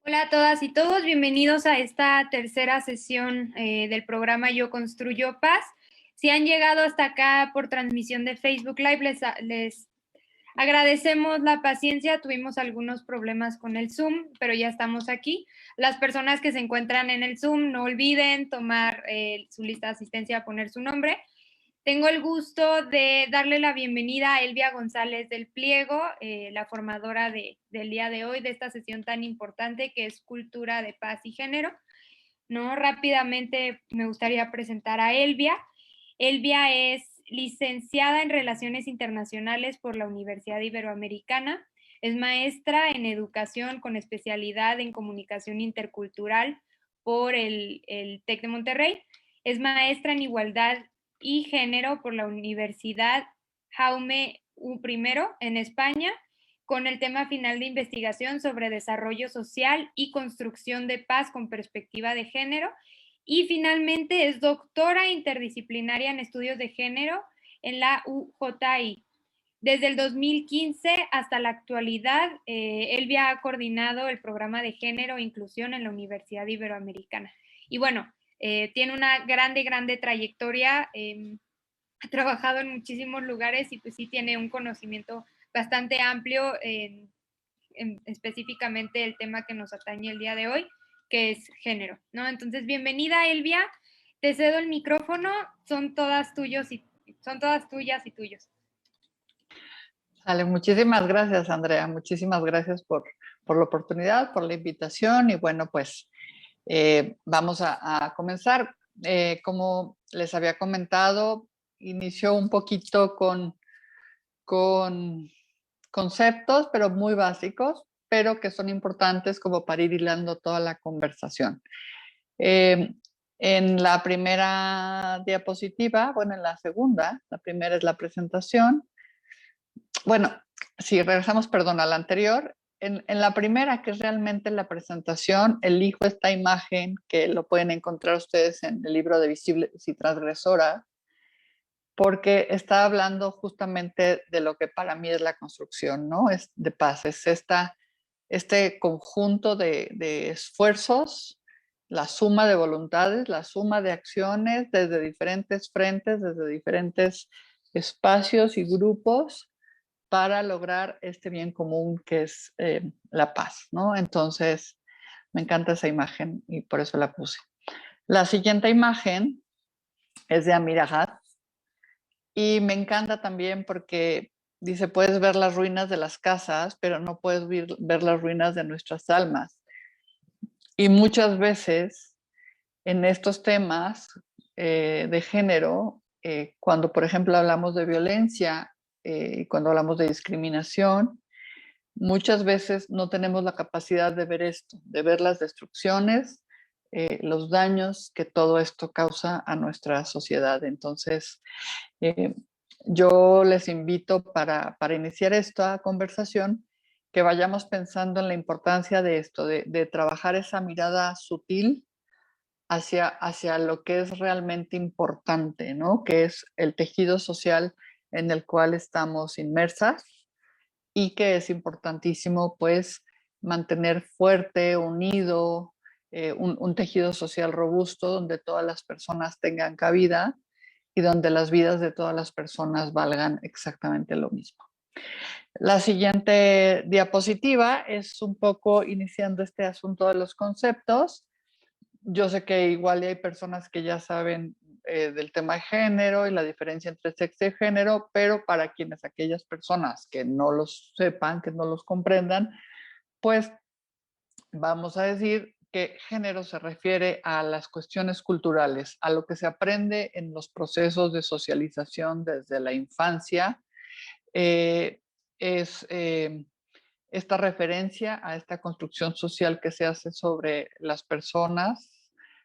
Hola a todas y todos, bienvenidos a esta tercera sesión del programa Yo Construyo Paz. Si han llegado hasta acá por transmisión de Facebook Live, les agradecemos la paciencia. Tuvimos algunos problemas con el Zoom, pero ya estamos aquí. Las personas que se encuentran en el Zoom, no olviden tomar su lista de asistencia, poner su nombre. Tengo el gusto de darle la bienvenida a Elvia González del Pliego, la formadora del día de hoy, de esta sesión tan importante que es Cultura de Paz y Género. ¿No? Rápidamente me gustaría presentar a Elvia. Elvia es licenciada en Relaciones Internacionales por la Universidad Iberoamericana, es maestra en Educación con especialidad en Comunicación Intercultural por el TEC de Monterrey, es maestra en Igualdad y Género por la Universidad Jaume I en España, con el tema final de investigación sobre desarrollo social y construcción de paz con perspectiva de género. Y finalmente es doctora interdisciplinaria en estudios de género en la UJI. Desde el 2015 hasta la actualidad, Elvia ha coordinado el programa de género e inclusión en la Universidad Iberoamericana. Y bueno, tiene una grande trayectoria, ha trabajado en muchísimos lugares y pues sí tiene un conocimiento bastante amplio en específicamente el tema que nos atañe el día de hoy, que es género, ¿no? Entonces, bienvenida, Elvia. Te cedo el micrófono, son todas tuyas y tuyos. Vale, muchísimas gracias, Andrea. Muchísimas gracias por la oportunidad, por la invitación y bueno, pues vamos a comenzar. Como les había comentado, inició un poquito con conceptos, pero muy básicos, pero que son importantes como para ir hilando toda la conversación. En la primera diapositiva, bueno, en la segunda, la primera es la presentación. Bueno, si regresamos, perdón, a la anterior, en la primera, que es realmente la presentación, elijo esta imagen que lo pueden encontrar ustedes en el libro de Visibles y Transgresoras, porque está hablando justamente de lo que para mí es la construcción, ¿no? Es de paz, es este conjunto de esfuerzos, la suma de voluntades, la suma de acciones desde diferentes frentes, desde diferentes espacios y grupos para lograr este bien común que es la paz, ¿no? Entonces, me encanta esa imagen y por eso la puse. La siguiente imagen es de Amir Ahat y me encanta también porque dice, puedes ver las ruinas de las casas, pero no puedes ver las ruinas de nuestras almas. Y muchas veces en estos temas de género, cuando por ejemplo hablamos de violencia, cuando hablamos de discriminación, muchas veces no tenemos la capacidad de ver esto, de ver las destrucciones, los daños que todo esto causa a nuestra sociedad. Entonces, eh, yo les invito para iniciar esta conversación que vayamos pensando en la importancia de esto, de trabajar esa mirada sutil hacia lo que es realmente importante, ¿no? Que es el tejido social en el cual estamos inmersas y que es importantísimo pues mantener fuerte, unido, un tejido social robusto donde todas las personas tengan cabida y donde las vidas de todas las personas valgan exactamente lo mismo. La siguiente diapositiva es un poco iniciando este asunto de los conceptos. Yo sé que igual hay personas que ya saben del tema de género y la diferencia entre sexo y género, pero para quienes aquellas personas que no los sepan, que no los comprendan, pues vamos a decir que género se refiere a las cuestiones culturales, a lo que se aprende en los procesos de socialización desde la infancia. Es esta referencia a esta construcción social que se hace sobre las personas,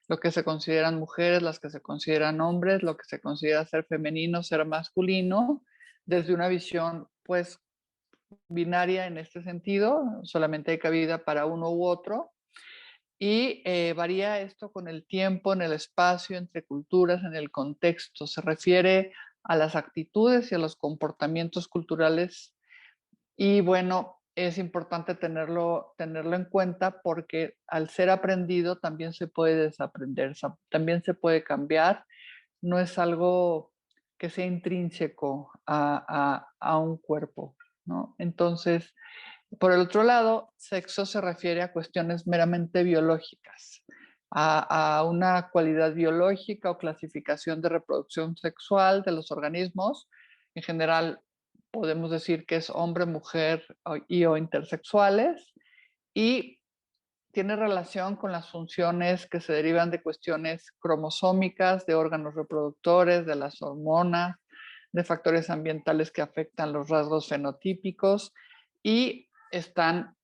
lo que se consideran mujeres, las que se consideran hombres, lo que se considera ser femenino, ser masculino, desde una visión pues binaria en este sentido, solamente hay cabida para uno u otro, y varía esto con el tiempo, en el espacio, entre culturas, en el contexto. Se refiere a las actitudes y a los comportamientos culturales y bueno, es importante tenerlo en cuenta porque al ser aprendido también se puede desaprender, también se puede cambiar, no es algo que sea intrínseco a un cuerpo, ¿no? Entonces, por el otro lado, sexo se refiere a cuestiones meramente biológicas, a una cualidad biológica o clasificación de reproducción sexual de los organismos. En general, podemos decir que es hombre, mujer o intersexuales, y tiene relación con las funciones que se derivan de cuestiones cromosómicas, de órganos reproductores, de las hormonas, de factores ambientales que afectan los rasgos fenotípicos, y están,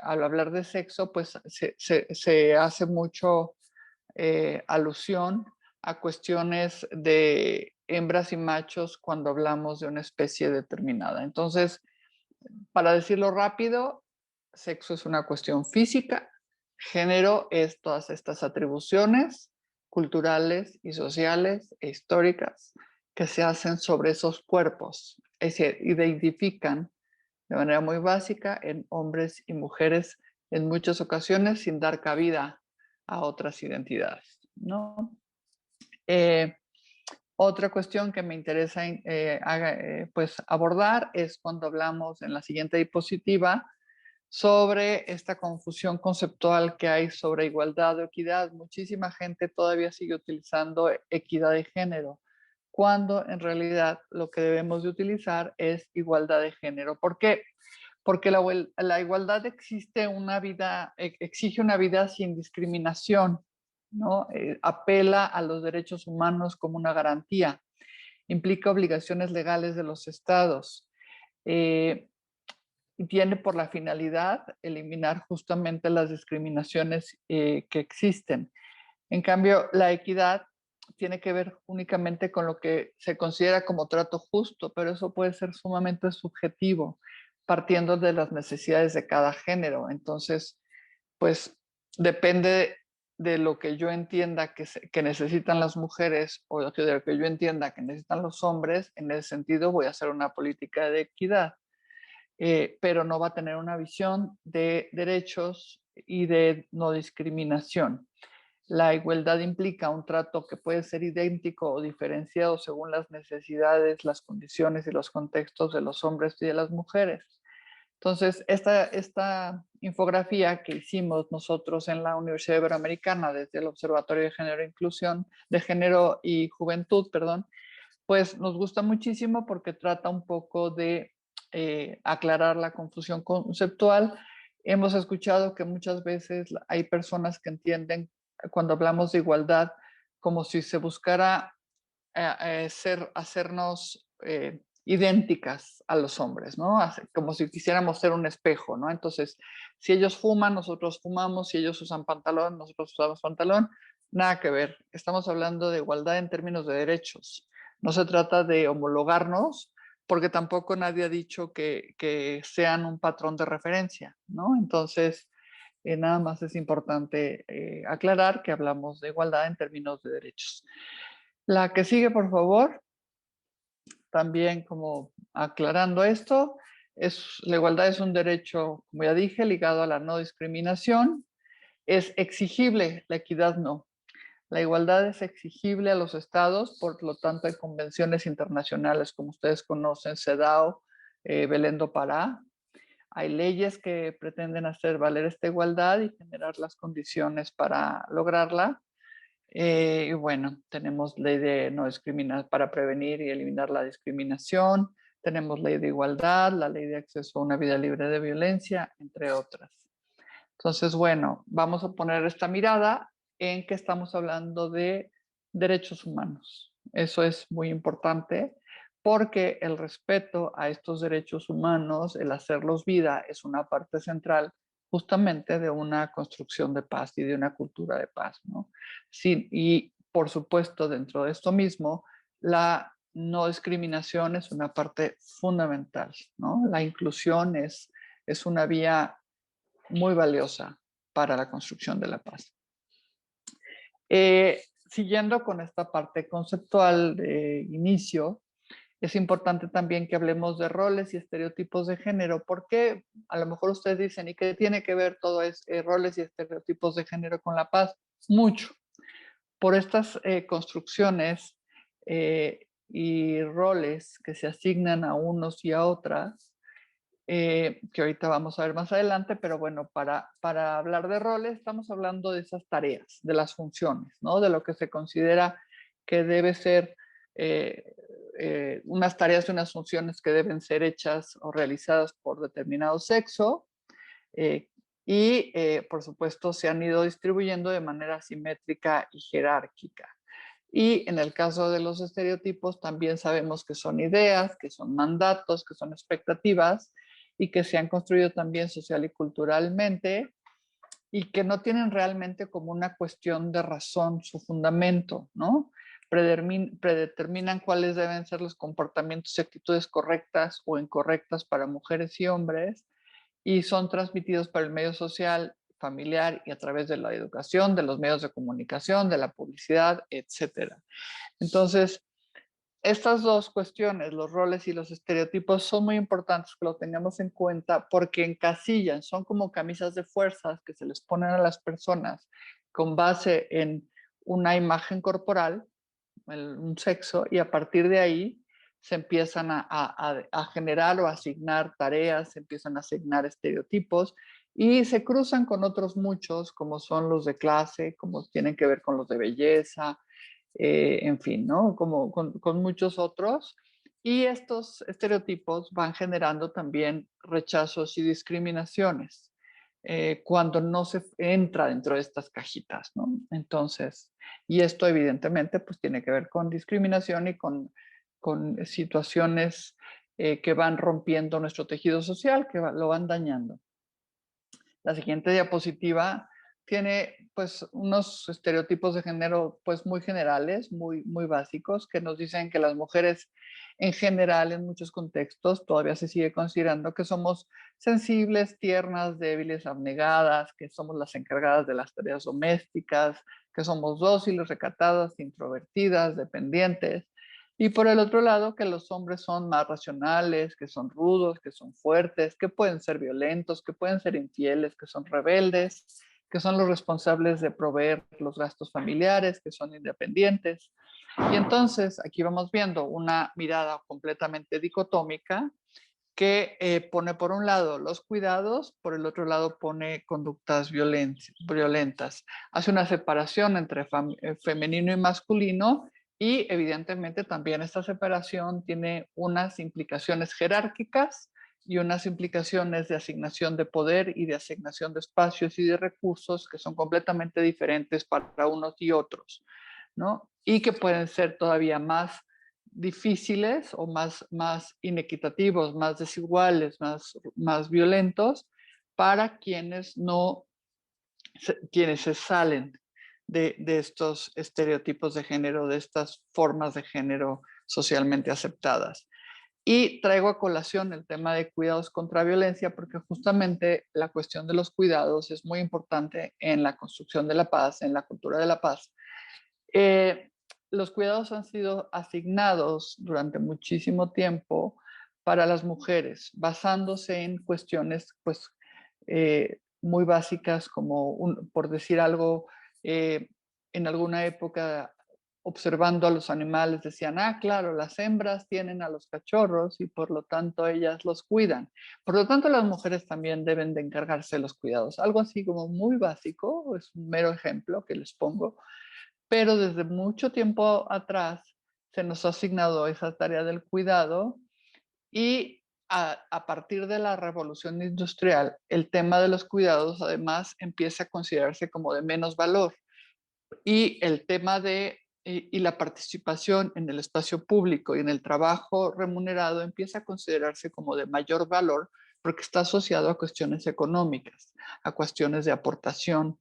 al hablar de sexo, pues se hace mucho alusión a cuestiones de hembras y machos cuando hablamos de una especie determinada. Entonces, para decirlo rápido, sexo es una cuestión física, género es todas estas atribuciones culturales y sociales e históricas que se hacen sobre esos cuerpos, es decir, identifican de manera muy básica en hombres y mujeres en muchas ocasiones sin dar cabida a otras identidades, ¿no? Eh, Otra cuestión que me interesa pues abordar es cuando hablamos en la siguiente diapositiva sobre esta confusión conceptual que hay sobre igualdad o equidad. Muchísima gente todavía sigue utilizando equidad de género, cuando en realidad lo que debemos de utilizar es igualdad de género. ¿Por qué? Porque la igualdad exige una vida sin discriminación, ¿no? Apela a los derechos humanos como una garantía, implica obligaciones legales de los estados, y tiene por la finalidad eliminar justamente las discriminaciones que existen. En cambio, la equidad tiene que ver únicamente con lo que se considera como trato justo, pero eso puede ser sumamente subjetivo, partiendo de las necesidades de cada género. Entonces, pues depende de lo que yo entienda que necesitan las mujeres o de lo que yo entienda que necesitan los hombres, en ese sentido voy a hacer una política de equidad, pero no va a tener una visión de derechos y de no discriminación. La igualdad implica un trato que puede ser idéntico o diferenciado según las necesidades, las condiciones y los contextos de los hombres y de las mujeres. Entonces, esta infografía que hicimos nosotros en la Universidad Iberoamericana desde el Observatorio de Género e Inclusión, de Género y Juventud, perdón, pues nos gusta muchísimo porque trata un poco de aclarar la confusión conceptual. Hemos escuchado que muchas veces hay personas que entienden cuando hablamos de igualdad como si se buscara hacernos idénticas a los hombres, ¿no? Como si quisiéramos ser un espejo, ¿no? Entonces, si ellos fuman, nosotros fumamos, si ellos usan pantalón, nosotros usamos pantalón, nada que ver. Estamos hablando de igualdad en términos de derechos. No se trata de homologarnos, porque tampoco nadie ha dicho que sean un patrón de referencia, ¿no? Entonces, nada más es importante aclarar que hablamos de igualdad en términos de derechos. La que sigue, por favor, también como aclarando esto, la igualdad es un derecho, como ya dije, ligado a la no discriminación. Es exigible, la equidad no. La igualdad es exigible a los estados, por lo tanto hay convenciones internacionales, como ustedes conocen, CEDAW, Belén do Pará. Hay leyes que pretenden hacer valer esta igualdad y generar las condiciones para lograrla. Y bueno, tenemos ley de no discriminar para prevenir y eliminar la discriminación, tenemos ley de igualdad, la ley de acceso a una vida libre de violencia, entre otras. Entonces, bueno, vamos a poner esta mirada en que estamos hablando de derechos humanos. Eso es muy importante porque el respeto a estos derechos humanos, el hacerlos vida, es una parte central justamente de una construcción de paz y de una cultura de paz, ¿no? Sí, y por supuesto, dentro de esto mismo, la no discriminación es una parte fundamental, ¿no? La inclusión es una vía muy valiosa para la construcción de la paz. Siguiendo con esta parte conceptual de inicio, Es importante también que hablemos de roles y estereotipos de género, porque a lo mejor ustedes dicen, ¿y qué tiene que ver todo es roles y estereotipos de género con la paz? Mucho. Por estas construcciones y roles que se asignan a unos y a otras, que ahorita vamos a ver más adelante, pero bueno, para hablar de roles estamos hablando de esas tareas, de las funciones, ¿no? De lo que se considera que debe ser unas tareas y unas funciones que deben ser hechas o realizadas por determinado sexo eh, por supuesto, se han ido distribuyendo de manera simétrica y jerárquica. Y en el caso de los estereotipos, también sabemos que son ideas, que son mandatos, que son expectativas y que se han construido también social y culturalmente y que no tienen realmente como una cuestión de razón su fundamento, ¿no? Predeterminan cuáles deben ser los comportamientos y actitudes correctas o incorrectas para mujeres y hombres y son transmitidos por el medio social, familiar y a través de la educación, de los medios de comunicación, de la publicidad, etcétera. Entonces, estas dos cuestiones, los roles y los estereotipos, son muy importantes que lo tengamos en cuenta porque encasillan, son como camisas de fuerzas que se les ponen a las personas con base en una imagen corporal, un sexo, y a partir de ahí se empiezan a generar o asignar tareas, se empiezan a asignar estereotipos y se cruzan con otros muchos, como son los de clase, como tienen que ver con los de belleza, en fin, ¿no? Como con muchos otros. Y estos estereotipos van generando también rechazos y discriminaciones cuando no se entra dentro de estas cajitas, ¿no? Entonces, y esto evidentemente pues tiene que ver con discriminación y con situaciones que van rompiendo nuestro tejido social, que lo van dañando. La siguiente diapositiva tiene pues unos estereotipos de género pues muy generales, muy básicos, que nos dicen que las mujeres en general en muchos contextos todavía se sigue considerando que somos sensibles, tiernas, débiles, abnegadas, que somos las encargadas de las tareas domésticas, que somos dóciles, recatadas, introvertidas, dependientes. Y por el otro lado, que los hombres son más racionales, que son rudos, que son fuertes, que pueden ser violentos, que pueden ser infieles, que son rebeldes, que son los responsables de proveer los gastos familiares, que son independientes. Y entonces aquí vamos viendo una mirada completamente dicotómica que pone por un lado los cuidados, por el otro lado pone conductas violentas. Hace una separación entre femenino y masculino y evidentemente también esta separación tiene unas implicaciones jerárquicas y unas implicaciones de asignación de poder y de asignación de espacios y de recursos que son completamente diferentes para unos y otros, ¿no? Y que pueden ser todavía más difíciles o más inequitativos, más desiguales, más violentos para quienes no, quienes se salen de estos estereotipos de género, de estas formas de género socialmente aceptadas. Y traigo a colación el tema de cuidados contra violencia porque justamente la cuestión de los cuidados es muy importante en la construcción de la paz, en la cultura de la paz. Eh, los cuidados han sido asignados durante muchísimo tiempo para las mujeres, basándose en cuestiones pues, muy básicas como, por decir algo, en alguna época observando a los animales decían, ah, claro, las hembras tienen a los cachorros y por lo tanto ellas los cuidan. Por lo tanto, las mujeres también deben de encargarse de los cuidados. Algo así como muy básico, es un mero ejemplo que les pongo, pero desde mucho tiempo atrás se nos ha asignado esa tarea del cuidado y a partir de la revolución industrial, el tema de los cuidados además empieza a considerarse como de menos valor y el tema y la participación en el espacio público y en el trabajo remunerado empieza a considerarse como de mayor valor porque está asociado a cuestiones económicas, a cuestiones de aportación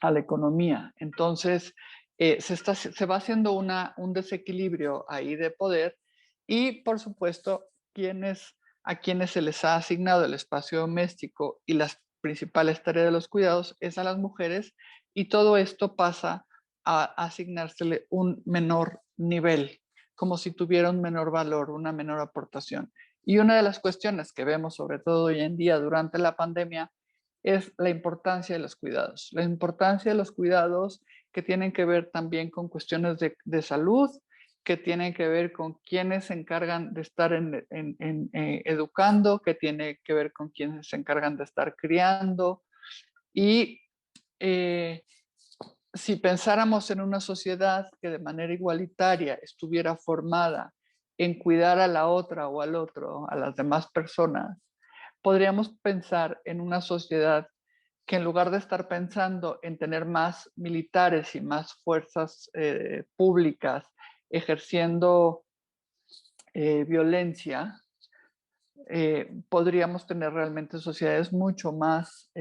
a la economía. Entonces, se va haciendo un desequilibrio ahí de poder y, por supuesto, a quienes se les ha asignado el espacio doméstico y las principales tareas de los cuidados es a las mujeres y todo esto pasa a asignársele un menor nivel como si tuviera un menor valor, una menor aportación. Y una de las cuestiones que vemos, sobre todo hoy en día durante la pandemia, es la importancia de los cuidados. La importancia de los cuidados que tienen que ver también con cuestiones de salud, que tienen que ver con quienes se encargan de estar educando, que tiene que ver con quienes se encargan de estar criando. Y si pensáramos en una sociedad que de manera igualitaria estuviera formada en cuidar a la otra o al otro, a las demás personas, podríamos pensar en una sociedad que en lugar de estar pensando en tener más militares y más fuerzas públicas ejerciendo violencia, podríamos tener realmente sociedades mucho más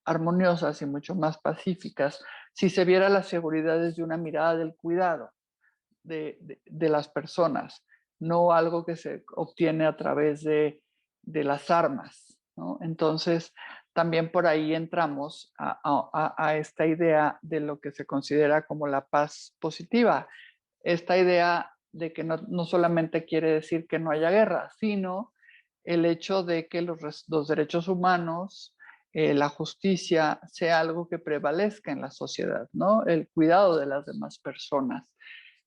armoniosas y mucho más pacíficas si se viera la seguridad desde una mirada del cuidado de las personas, no algo que se obtiene a través de las armas, ¿no? Entonces, también por ahí entramos a esta idea de lo que se considera como la paz positiva, esta idea de que no solamente quiere decir que no haya guerra, sino el hecho de que los derechos humanos, la justicia, sea algo que prevalezca en la sociedad, ¿no? El cuidado de las demás personas.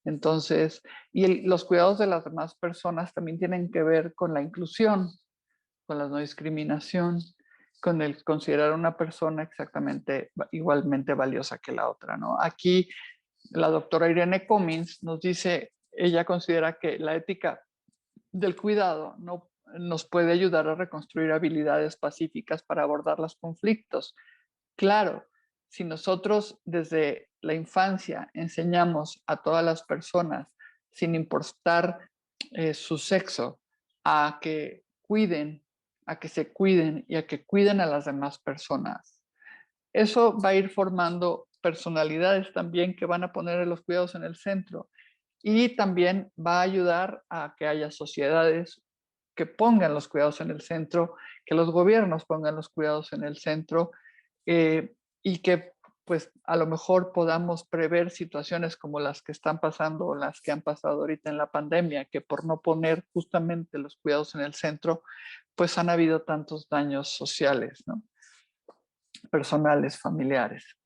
Entonces, los cuidados de las demás personas también tienen que ver con la inclusión, con la no discriminación, con el considerar a una persona exactamente igualmente valiosa que la otra, ¿no? Aquí la doctora Irene Cummins nos dice, ella considera que la ética del cuidado no nos puede ayudar a reconstruir habilidades pacíficas para abordar los conflictos. Claro, si nosotros desde la infancia enseñamos a todas las personas, sin importar su sexo, a que cuiden, a que se cuiden y a que cuiden a las demás personas, eso va a ir formando personalidades también que van a poner los cuidados en el centro y también va a ayudar a que haya sociedades que pongan los cuidados en el centro, que los gobiernos pongan los cuidados en el centro y que pues a lo mejor podamos prever situaciones como las que están pasando o las que han pasado ahorita en la pandemia, que por no poner justamente los cuidados en el centro, pues han habido tantos daños sociales, ¿no? Personales, familiares.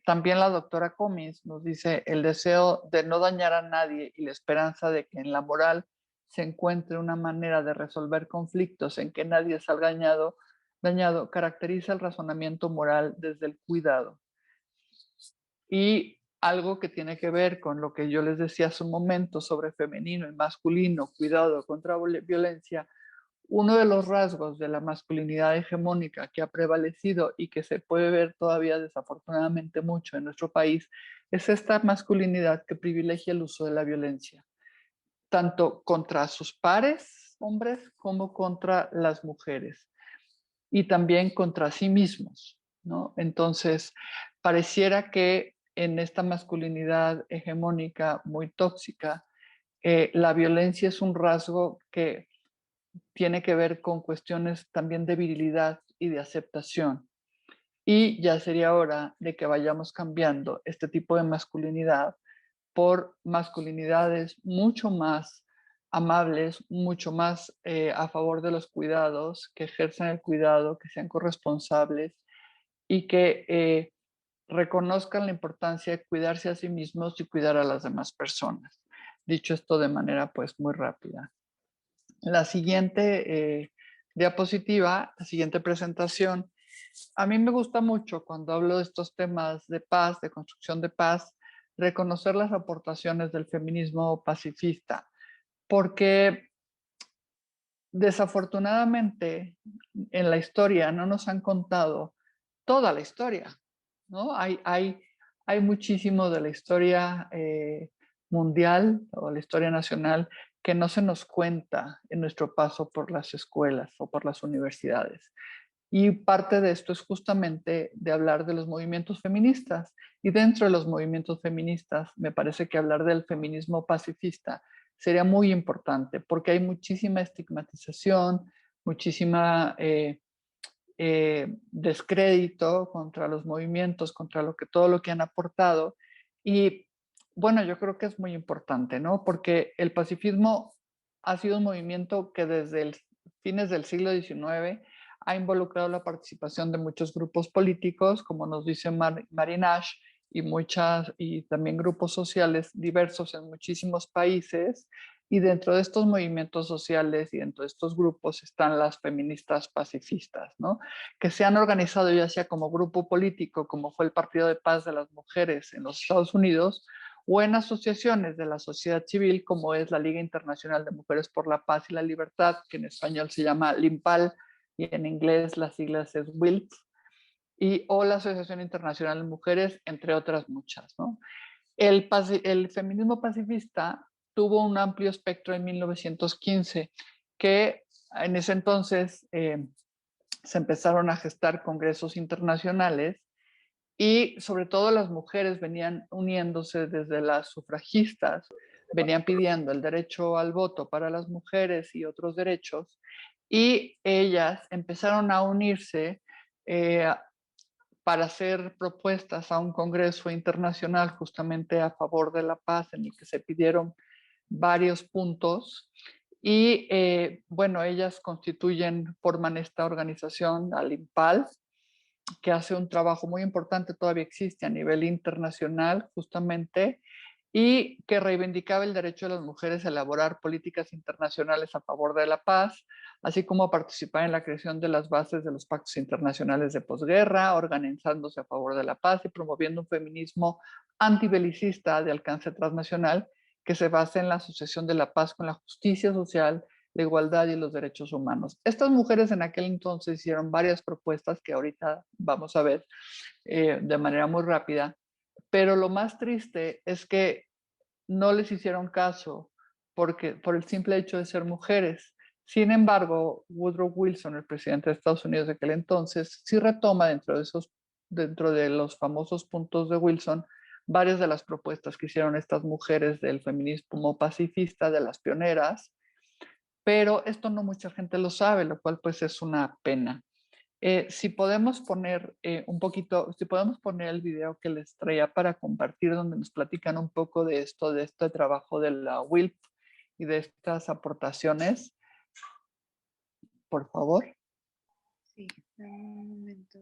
También la doctora Cummins nos dice el deseo de no dañar a nadie y la esperanza de que en la moral se encuentre una manera de resolver conflictos en que nadie salga dañado caracteriza el razonamiento moral desde el cuidado. Y algo que tiene que ver con lo que yo les decía hace un momento sobre femenino y masculino, cuidado contra violencia, uno de los rasgos de la masculinidad hegemónica que ha prevalecido y que se puede ver todavía desafortunadamente mucho en nuestro país es esta masculinidad que privilegia el uso de la violencia, tanto contra sus pares, hombres, como contra las mujeres y también contra sí mismos, ¿no? Entonces, pareciera que en esta masculinidad hegemónica muy tóxica, la violencia es un rasgo que tiene que ver con cuestiones también de virilidad y de aceptación. Y ya sería hora de que vayamos cambiando este tipo de masculinidad por masculinidades mucho más amables, mucho más a favor de los cuidados, que ejerzan el cuidado, que sean corresponsables y que reconozcan la importancia de cuidarse a sí mismos y cuidar a las demás personas. Dicho esto de manera pues muy rápida. La siguiente diapositiva, la siguiente presentación, a mí me gusta mucho cuando hablo de estos temas de paz, de construcción de paz, reconocer las aportaciones del feminismo pacifista, porque desafortunadamente en la historia no nos han contado toda la historia, ¿no? Hay muchísimo de la historia mundial o la historia nacional que no se nos cuenta en nuestro paso por las escuelas o por las universidades. Y parte de esto es justamente de hablar de los movimientos feministas. Y dentro de los movimientos feministas, me parece que hablar del feminismo pacifista sería muy importante, porque hay muchísima estigmatización, muchísima descrédito contra los movimientos, contra todo lo que han aportado. Y Bueno, yo creo que es muy importante, ¿no? Porque el pacifismo ha sido un movimiento que desde fines del siglo XIX ha involucrado la participación de muchos grupos políticos, como nos dice Mary Nash, y también grupos sociales diversos en muchísimos países. Y dentro de estos movimientos sociales y dentro de estos grupos están las feministas pacifistas, ¿no? Que se han organizado ya sea como grupo político, como fue el Partido de Paz de las Mujeres en los Estados Unidos, o en asociaciones de la sociedad civil, como es la Liga Internacional de Mujeres por la Paz y la Libertad, que en español se llama LIMPAL y en inglés las siglas es WILP, o la Asociación Internacional de Mujeres, entre otras muchas, ¿no? El feminismo pacifista tuvo un amplio espectro en 1915, que en ese entonces se empezaron a gestar congresos internacionales y sobre todo las mujeres venían uniéndose desde las sufragistas, venían pidiendo el derecho al voto para las mujeres y otros derechos, y ellas empezaron a unirse eh, para hacer propuestas a un congreso internacional justamente a favor de la paz, en el que se pidieron varios puntos. Y bueno, ellas forman esta organización, Alimpal, que hace un trabajo muy importante, todavía existe a nivel internacional, justamente, y que reivindicaba el derecho de las mujeres a elaborar políticas internacionales a favor de la paz, así como a participar en la creación de las bases de los pactos internacionales de posguerra, organizándose a favor de la paz y promoviendo un feminismo antibelicista de alcance transnacional que se basa en la asociación de la paz con la justicia social, la igualdad y los derechos humanos. Estas mujeres en aquel entonces hicieron varias propuestas que ahorita vamos a ver de manera muy rápida, pero lo más triste es que no les hicieron caso por el simple hecho de ser mujeres. Sin embargo, Woodrow Wilson, el presidente de Estados Unidos de aquel entonces, sí retoma dentro de los famosos puntos de Wilson, varias de las propuestas que hicieron estas mujeres del feminismo pacifista, de las pioneras, pero esto no mucha gente lo sabe, lo cual pues es una pena. Si podemos poner si podemos poner el video que les traía para compartir, donde nos platican un poco de esto, de este trabajo de la WILP y de estas aportaciones, por favor. Sí, un momento.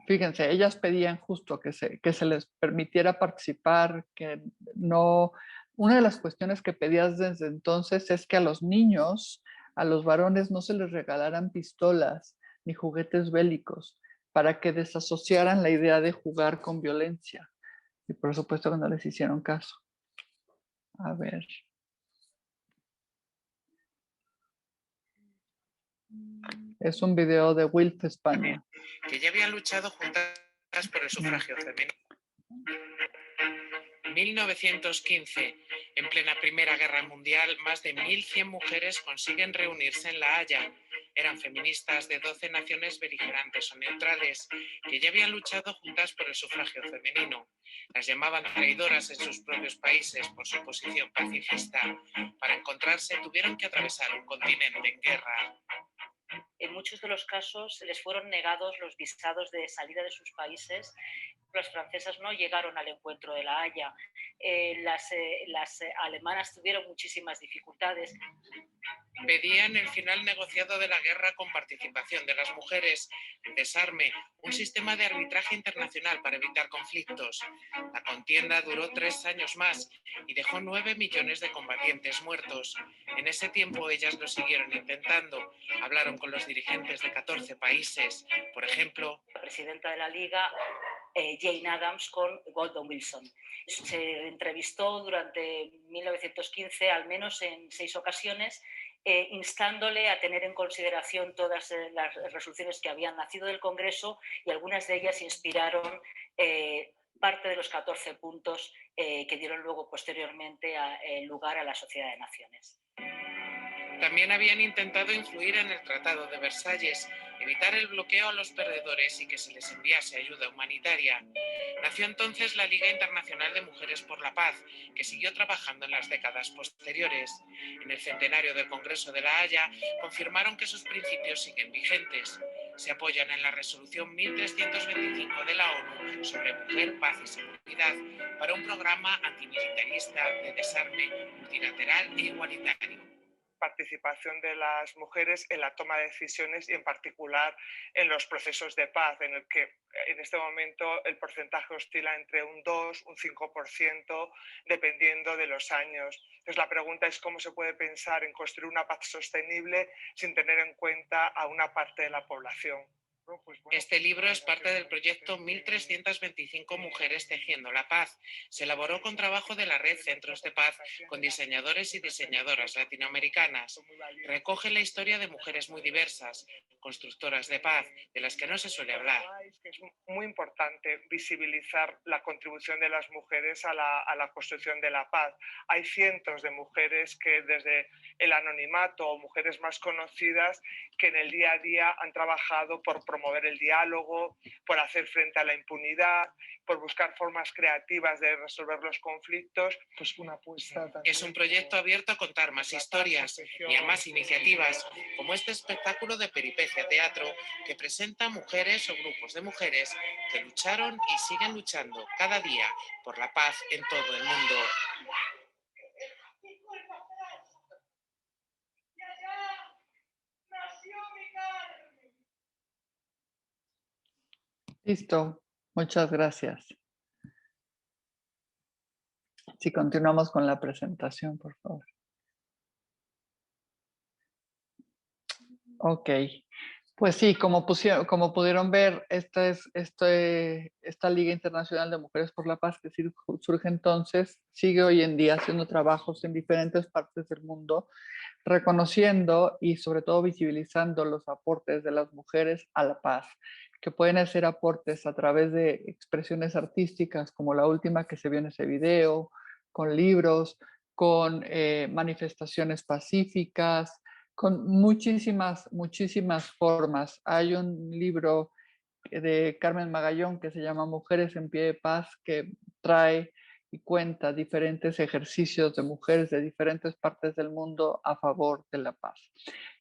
Fíjense, ellas pedían justo que se les permitiera participar, que no... Una de las cuestiones que pedías desde entonces es que a los niños, a los varones, no se les regalaran pistolas ni juguetes bélicos para que desasociaran la idea de jugar con violencia. Y por supuesto que no les hicieron caso. A ver. Es un video de Wilf España. Que ya habían luchado juntas por el sufragio femenino. 1915, en plena Primera Guerra Mundial, más de 1.100 mujeres consiguen reunirse en La Haya. Eran feministas de 12 naciones beligerantes o neutrales que ya habían luchado juntas por el sufragio femenino. Las llamaban traidoras en sus propios países por su posición pacifista. Para encontrarse tuvieron que atravesar un continente en guerra. En muchos de los casos les fueron negados los visados de salida de sus países. Las francesas no llegaron al encuentro de La Haya. Las alemanas tuvieron muchísimas dificultades. Pedían el final negociado de la guerra con participación de las mujeres, el desarme, un sistema de arbitraje internacional para evitar conflictos. La contienda duró 3 años más y dejó 9 millones de combatientes muertos. En ese tiempo ellas lo siguieron intentando. Hablaron con los dirigentes de 14 países. Por ejemplo, la presidenta de la Liga, Jane Addams, con Woodrow Wilson. Se entrevistó durante 1915 al menos en 6 ocasiones, instándole a tener en consideración todas las resoluciones que habían nacido del Congreso, y algunas de ellas inspiraron parte de los 14 puntos que dieron luego posteriormente lugar a la Sociedad de Naciones. También habían intentado influir en el Tratado de Versalles, evitar el bloqueo a los perdedores y que se les enviase ayuda humanitaria. Nació entonces la Liga Internacional de Mujeres por la Paz, que siguió trabajando en las décadas posteriores. En el centenario del Congreso de La Haya confirmaron que sus principios siguen vigentes. Se apoyan en la resolución 1325 de la ONU sobre mujer, paz y seguridad para un programa antimilitarista de desarme multilateral e igualitario. Participación de las mujeres en la toma de decisiones y en particular en los procesos de paz, en el que en este momento el porcentaje oscila entre un 2, un 5%, dependiendo de los años. Entonces la pregunta es cómo se puede pensar en construir una paz sostenible sin tener en cuenta a una parte de la población. Este libro es parte del proyecto 1325 Mujeres Tejiendo la Paz. Se elaboró con trabajo de la Red Centros de Paz con diseñadores y diseñadoras latinoamericanas. Recoge la historia de mujeres muy diversas, constructoras de paz, de las que no se suele hablar. Es muy importante visibilizar la contribución de las mujeres a la construcción de la paz. Hay cientos de mujeres que desde el anonimato o mujeres más conocidas que en el día a día han trabajado por promover el diálogo, por hacer frente a la impunidad, por buscar formas creativas de resolver los conflictos. Pues una apuesta es un proyecto abierto a contar más historias y a más iniciativas, como este espectáculo de peripecia teatro que presenta mujeres o grupos de mujeres que lucharon y siguen luchando cada día por la paz en todo el mundo. Listo, muchas gracias. Si continuamos con la presentación, por favor. Ok, pues sí, como pudieron ver, esta Liga Internacional de Mujeres por la Paz que surge entonces, sigue hoy en día haciendo trabajos en diferentes partes del mundo, reconociendo y sobre todo visibilizando los aportes de las mujeres a la paz, que pueden hacer aportes a través de expresiones artísticas, como la última que se vio en ese video, con libros, con manifestaciones pacíficas, con muchísimas formas. Hay un libro de Carmen Magallón que se llama Mujeres en Pie de Paz, que trae y cuenta diferentes ejercicios de mujeres de diferentes partes del mundo a favor de la paz.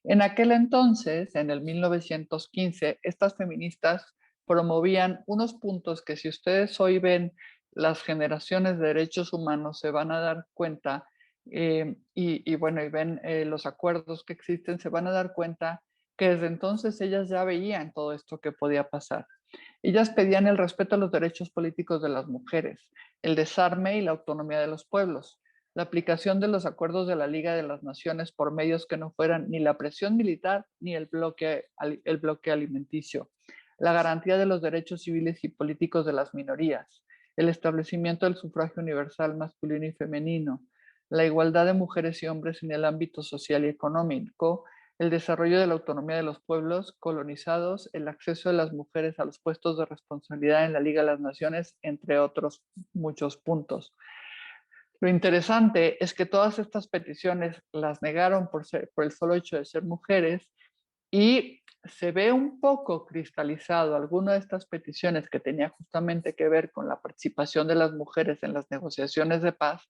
En aquel entonces, en el 1915, estas feministas promovían unos puntos que si ustedes hoy ven las generaciones de derechos humanos se van a dar cuenta y ven los acuerdos que existen, se van a dar cuenta que desde entonces ellas ya veían todo esto que podía pasar. Ellas pedían el respeto a los derechos políticos de las mujeres, el desarme y la autonomía de los pueblos, la aplicación de los acuerdos de la Liga de las Naciones por medios que no fueran ni la presión militar ni el bloque alimenticio, la garantía de los derechos civiles y políticos de las minorías, el establecimiento del sufragio universal masculino y femenino, la igualdad de mujeres y hombres en el ámbito social y económico, el desarrollo de la autonomía de los pueblos colonizados, el acceso de las mujeres a los puestos de responsabilidad en la Liga de las Naciones, entre otros muchos puntos. Lo interesante es que todas estas peticiones las negaron por el solo hecho de ser mujeres y se ve un poco cristalizado alguna de estas peticiones que tenía justamente que ver con la participación de las mujeres en las negociaciones de paz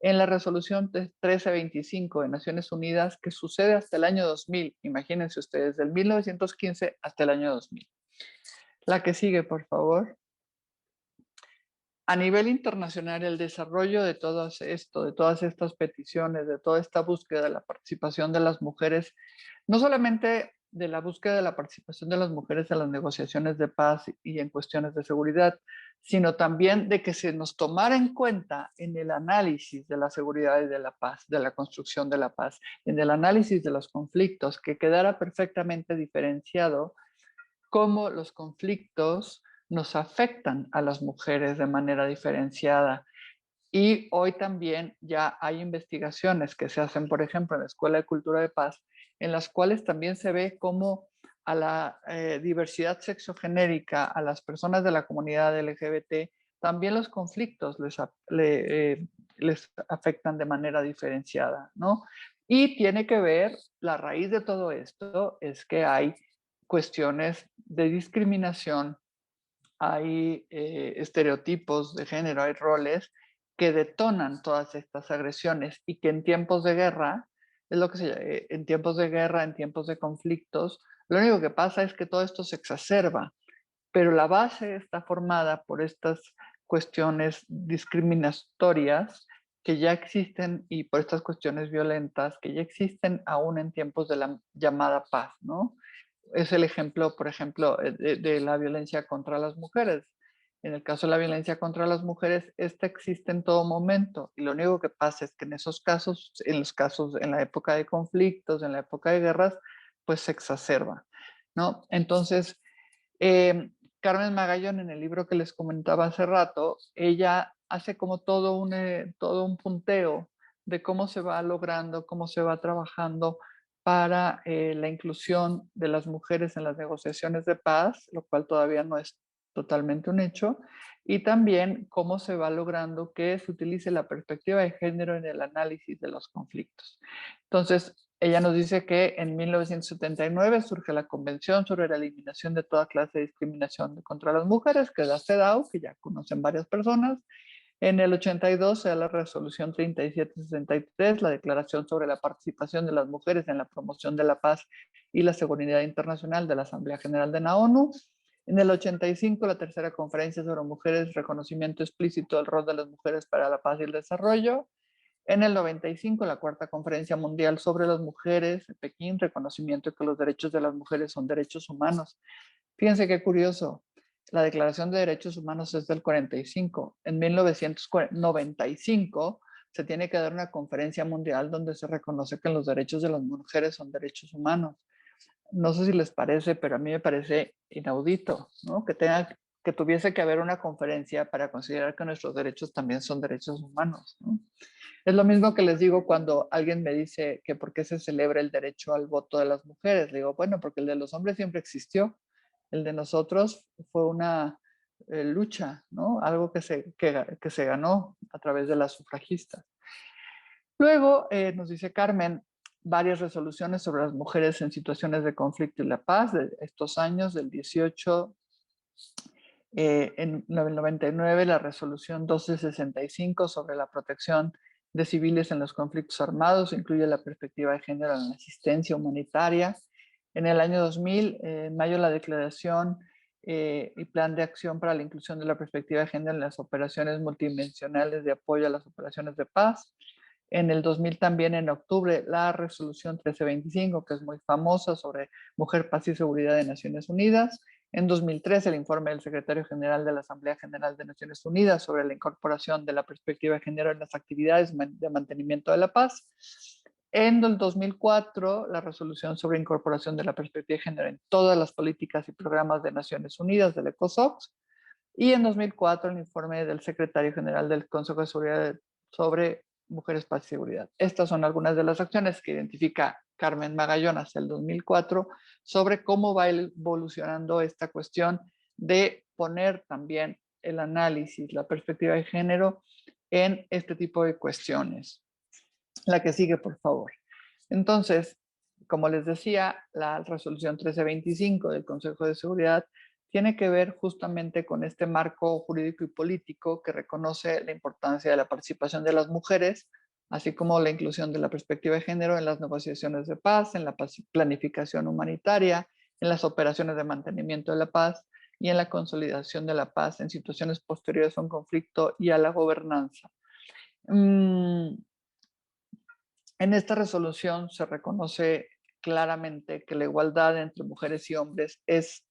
en la resolución 1325 de Naciones Unidas que sucede hasta el año 2000. Imagínense ustedes, del 1915 hasta el año 2000. La que sigue, por favor. A nivel internacional, el desarrollo de todo esto, de todas estas peticiones, de toda esta búsqueda de la participación de las mujeres, no solamente de la búsqueda de la participación de las mujeres en las negociaciones de paz y en cuestiones de seguridad, sino también de que se nos tomara en cuenta en el análisis de la seguridad y de la paz, de la construcción de la paz, en el análisis de los conflictos, que quedara perfectamente diferenciado cómo los conflictos nos afectan a las mujeres de manera diferenciada. Y hoy también ya hay investigaciones que se hacen, por ejemplo, en la Escuela de Cultura de Paz, en las cuales también se ve cómo a la diversidad sexogenérica, a las personas de la comunidad LGBT, también los conflictos les afectan de manera diferenciada, ¿no? Y tiene que ver, la raíz de todo esto es que hay cuestiones de discriminación, hay estereotipos de género, hay roles que detonan todas estas agresiones y que en tiempos de guerra, es lo que en tiempos de guerra, en tiempos de conflictos, Lo único que pasa es que todo esto se exacerba, pero la base está formada por estas cuestiones discriminatorias que ya existen y por estas cuestiones violentas que ya existen aún en tiempos de la llamada paz, ¿no? Es el ejemplo, por ejemplo, de la violencia contra las mujeres. En el caso de la violencia contra las mujeres, esta existe en todo momento y lo único que pasa es que en esos casos, en los casos, en la época de conflictos, en la época de guerras, pues se exacerba, ¿no? Entonces, Carmen Magallón, en el libro que les comentaba hace rato, ella hace como todo un punteo de cómo se va logrando, cómo se va trabajando para la inclusión de las mujeres en las negociaciones de paz, lo cual todavía no es totalmente un hecho, y también cómo se va logrando que se utilice la perspectiva de género en el análisis de los conflictos. Entonces, ella nos dice que en 1979 surge la Convención sobre la Eliminación de toda clase de discriminación contra las mujeres, que es la CEDAW, que ya conocen varias personas. En el 82 se da la resolución 3763, la Declaración sobre la Participación de las Mujeres en la Promoción de la Paz y la Seguridad Internacional de la Asamblea General de la ONU. En el 85 la tercera conferencia sobre mujeres, reconocimiento explícito del rol de las mujeres para la paz y el desarrollo. En el 95 la cuarta conferencia mundial sobre las mujeres en Pekín, reconocimiento de que los derechos de las mujeres son derechos humanos. Fíjense qué curioso. La Declaración de Derechos Humanos es del 45. En 1995 se tiene que dar una conferencia mundial donde se reconoce que los derechos de las mujeres son derechos humanos. No sé si les parece, pero a mí me parece inaudito, ¿no? Que tuviese que haber una conferencia para considerar que nuestros derechos también son derechos humanos, ¿no? Es lo mismo que les digo cuando alguien me dice que por qué se celebra el derecho al voto de las mujeres. Le digo, bueno, porque el de los hombres siempre existió. El de nosotros fue una lucha, ¿no? Algo que se ganó a través de las sufragistas. Luego nos dice Carmen, varias resoluciones sobre las mujeres en situaciones de conflicto y la paz de estos años, del 18, en el 99, la resolución 1265 sobre la protección de civiles en los conflictos armados, incluye la perspectiva de género en la asistencia humanitaria. En el año 2000, en mayo, la declaración y plan de acción para la inclusión de la perspectiva de género en las operaciones multidimensionales de apoyo a las operaciones de paz. En el 2000 también, en octubre, la resolución 1325, que es muy famosa, sobre mujer, paz y seguridad de Naciones Unidas. En 2003, el informe del secretario general de la Asamblea General de Naciones Unidas sobre la incorporación de la perspectiva de género en las actividades de mantenimiento de la paz. En el 2004, la resolución sobre incorporación de la perspectiva de género en todas las políticas y programas de Naciones Unidas, del ECOSOC. Y en 2004, el informe del secretario general del Consejo de Seguridad sobre Mujeres, Paz y Seguridad. Estas son algunas de las acciones que identifica Carmen Magallón hacia el 2004 sobre cómo va evolucionando esta cuestión de poner también el análisis, la perspectiva de género en este tipo de cuestiones. La que sigue, por favor. Entonces, como les decía, la resolución 1325 del Consejo de Seguridad tiene que ver justamente con este marco jurídico y político que reconoce la importancia de la participación de las mujeres, así como la inclusión de la perspectiva de género en las negociaciones de paz, en la planificación humanitaria, en las operaciones de mantenimiento de la paz y en la consolidación de la paz en situaciones posteriores a un conflicto y a la gobernanza. En esta resolución se reconoce claramente que la igualdad entre mujeres y hombres es